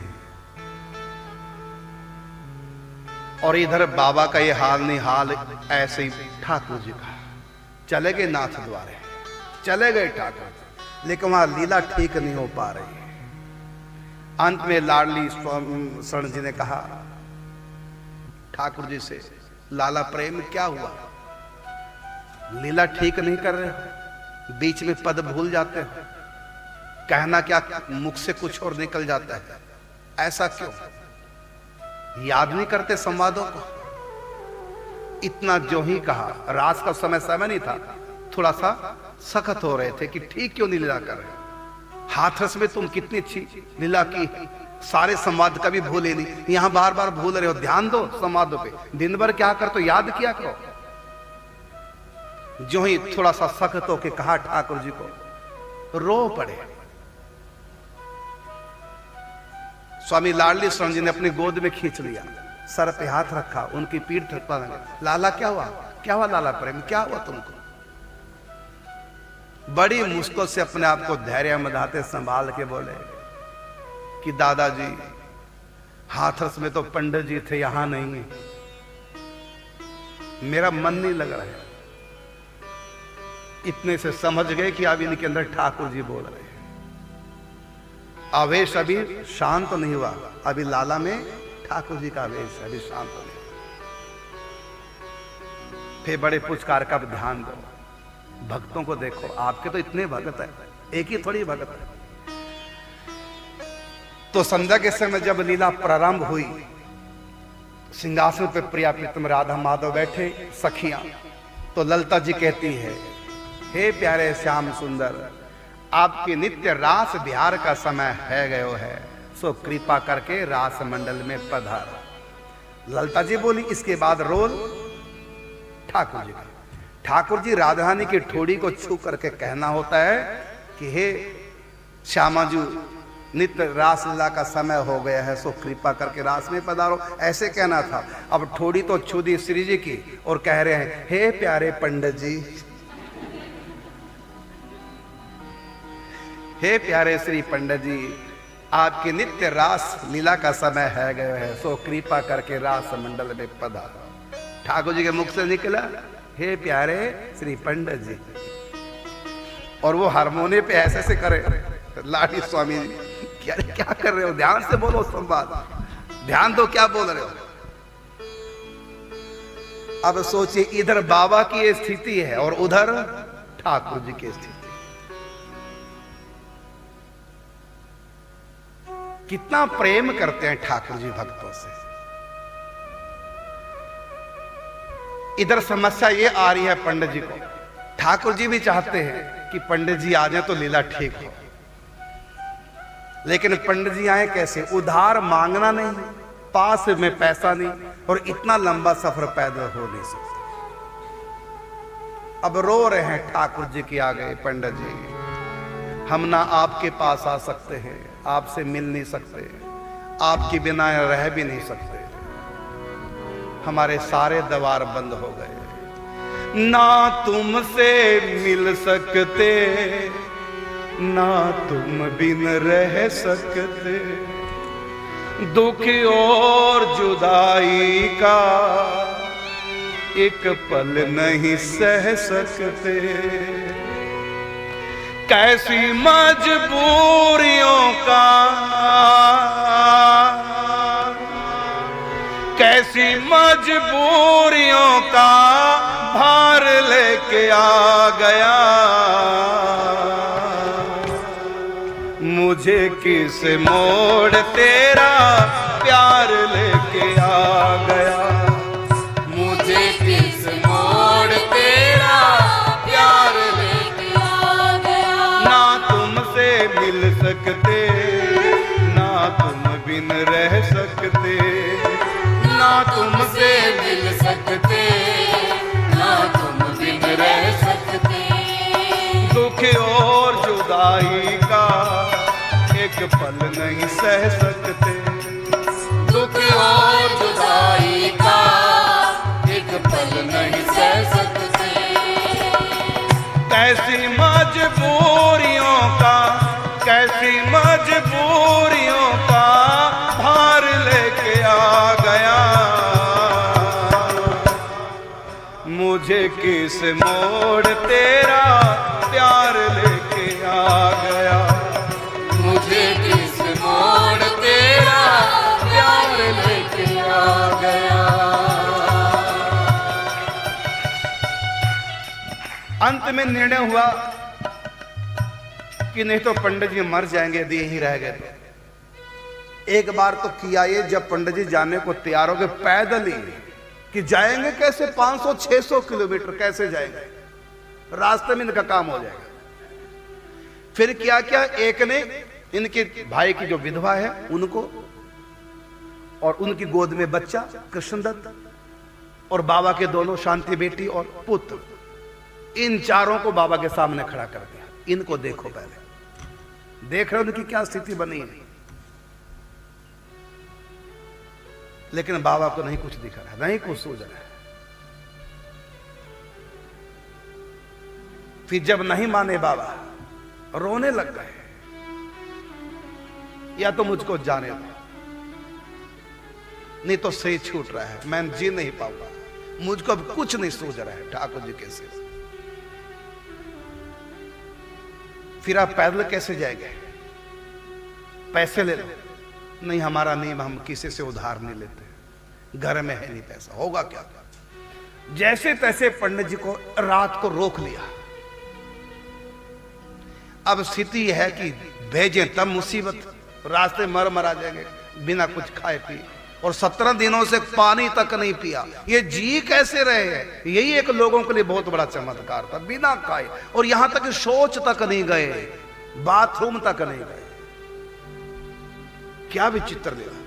और इधर बाबा का ये हाल नहीं, हाल ऐसे ही ठाकुर जी का। चले गए नाथ द्वारे, चले गए ठाकुर, लेकिन वहां लीला ठीक नहीं हो पा रही है। अंत में लाडली शरण जी ने कहा ठाकुर जी से, लाला प्रेम क्या हुआ? लीला ठीक नहीं कर रहे हो, बीच में पद भूल जाते हो, कहना क्या मुख से कुछ और निकल जाता है, ऐसा क्यों? याद नहीं करते संवादों को? इतना जो ही कहा, रास का समय नहीं था, थोड़ा सा सख्त हो रहे थे कि ठीक क्यों नहीं लीला कर रहे? हाथरस में तुम कितनी अच्छी लीला की, सारे संवाद कभी भूले नहीं, यहां बार बार भूल रहे हो, ध्यान दो संवादों पे। दिन भर क्या कर तो याद किया करो। जो ही थोड़ा सा सख्त होके कहा ठाकुर जी को, रो पड़े। स्वामी लाडली शरण जी ने अपनी गोद में खींच लिया, सर पे हाथ रखा, उनकी पीठ थपका लगा। लाला क्या हुआ? क्या हुआ लाला प्रेम, क्या हुआ तुमको? बड़ी मुश्किल से अपने आप को धैर्य मधाते संभाल के बोले कि दादाजी, हाथरस में तो पंडित जी थे, यहां नहीं है, मेरा मन नहीं लग रहा है। इतने से समझ गए कि अब इनके अंदर ठाकुर जी बोल रहे हैं। आवेश अभी शांत नहीं हुआ, अभी लाला में ठाकुर जी का आवेश अभी शांत नहीं। फिर बड़े पुचकार का ध्यान दो, भक्तों को देखो, आपके तो इतने भगत है, एक ही थोड़ी भगत है। तो संध्या के समय जब लीला प्रारंभ हुई, सिंहासन पे प्रिया प्रीतम राधा माधव बैठे, सखियां, तो ललता जी कहती है, हे प्यारे श्याम सुंदर, आपके नित्य रास बिहार का समय है गयो है, सो कृपा करके रास मंडल में पधार। ललता जी बोली। इसके बाद रोल ठाकुर जी का। ठाकुर जी राधारानी की ठोड़ी को छू करके कहना होता है कि हे श्यामा जी, नित्य रास लीला का समय हो गया है, सो कृपा करके रास में पधारो, ऐसे कहना था। अब ठोड़ी तो छू दी श्री जी की और कह रहे हैं, हे प्यारे पंडित जी, हे प्यारे श्री पंडित जी, आपके नित्य रास लीला का समय है गया है, सो कृपा करके रास मंडल में पधारो। ठाकुर जी के मुख से निकला, हे प्यारे श्री पंडित जी, और वो हारमोनी पे ऐसे से करे। लाडी स्वामी जी, क्या कर रहे हो? ध्यान से बोलो संवाद, ध्यान दो क्या बोल रहे हो। अब सोचिए, इधर बाबा की ये स्थिति है और उधर ठाकुर जी की स्थिति। कितना प्रेम करते हैं ठाकुर जी भक्तों से। इधर समस्या ये आ रही है पंडित जी को, ठाकुर जी भी चाहते हैं कि पंडित जी आ जाए तो लीला ठीक हो, लेकिन पंडित जी आए कैसे? उधार मांगना नहीं, पास में पैसा नहीं और इतना लंबा सफर पैदल हो नहीं सकता। अब रो रहे हैं ठाकुर जी की आ गए, पंडित जी हम ना आपके पास आ सकते हैं, आपसे मिल नहीं सकते, आपके बिना रह भी नहीं सकते, हमारे सारे द्वार बंद हो गए, ना तुमसे मिल सकते, ना तुम बिन रह सकते, दुख और जुदाई का एक पल नहीं सह सकते, कैसी मजबूरियों का, कैसी मजबूरियों का भार लेके आ गया, मुझे किस मोड़ तेरा प्यार लेके आ गया, मुझे किस मोड़ तेरा प्यार लेके आ गया, ना तुमसे मिल सकते, ना तुम बिन रह सकते, ना तुमसे मिल सकते, ना तुम बिन रह सकते, दुख और जुदाई का एक पल नहीं सह सकते, दुख और जुदाई का एक पल नहीं सह सकते, कैसी मजबूरियों का, कैसी मजबूरियों का भार लेके आ गया, मुझे किस मोड़ तेरा प्यार लेके आ गया, मुझे किस मोड़ तेरा प्यार लेके आ गया। अंत में निर्णय हुआ कि नहीं तो पंडित जी मर जाएंगे यदि यहीं रह गए तो। एक बार तो किया ये, जब पंडित जी जाने को तैयार हो गए पैदल ही, कि जाएंगे कैसे 500-600 किलोमीटर कैसे जाएंगे, रास्ते में इनका काम हो जाएगा। फिर क्या क्या, एक ने इनके भाई की जो विधवा है उनको, और उनकी गोद में बच्चा कृष्णदत्त, और बाबा के दोनों शांति बेटी और पुत्र, इन चारों को बाबा के सामने खड़ा कर दिया, इनको देखो पहले, देख रहे हो उनकी क्या स्थिति बनी है। लेकिन बाबा को नहीं कुछ दिख रहा, नहीं कुछ सूझ रहा है। फिर जब नहीं माने बाबा, रोने लग गए, या तो मुझको जाने दो, नहीं तो सही छूट रहा है, मैं जी नहीं पाऊंगा, मुझको अब कुछ नहीं सूझ रहा है ठाकुर जी कैसे। फिर आप पैदल कैसे जाएंगे, पैसे ले लो, नहीं हमारा नियम, हम किसी से उधार नहीं लेते, घर में है नहीं पैसा, होगा क्या। जैसे तैसे पंडित जी को रात को रोक लिया। अब स्थिति है कि भेजें तब मुसीबत, रास्ते मर मरा जाएंगे बिना कुछ खाए पिए, और 17 दिनों से पानी तक नहीं पिया, ये जी कैसे रहे हैं। यही एक लोगों के लिए बहुत बड़ा चमत्कार था, बिना खाए, और यहां तक शौच तक नहीं गए, बाथरूम तक नहीं गए, क्या विचित्र लीला।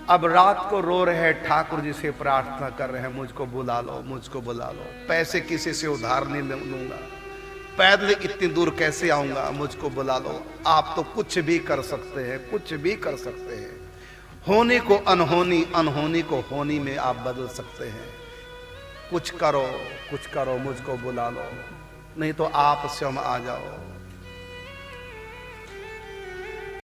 अब रात को रो रहे हैं, ठाकुर जी से प्रार्थना कर रहे हैं, मुझको बुला लो, मुझको बुला लो, पैसे किसी से उधार नहीं लूंगा, पैदल इतनी दूर कैसे आऊंगा, मुझको बुला लो, आप तो कुछ भी कर सकते हैं, कुछ भी कर सकते हैं, होने को अनहोनी, अनहोनी को होनी में आप बदल सकते हैं, कुछ करो, कुछ करो, मुझको बुला लो, नहीं तो आप स्वयं आ जाओ।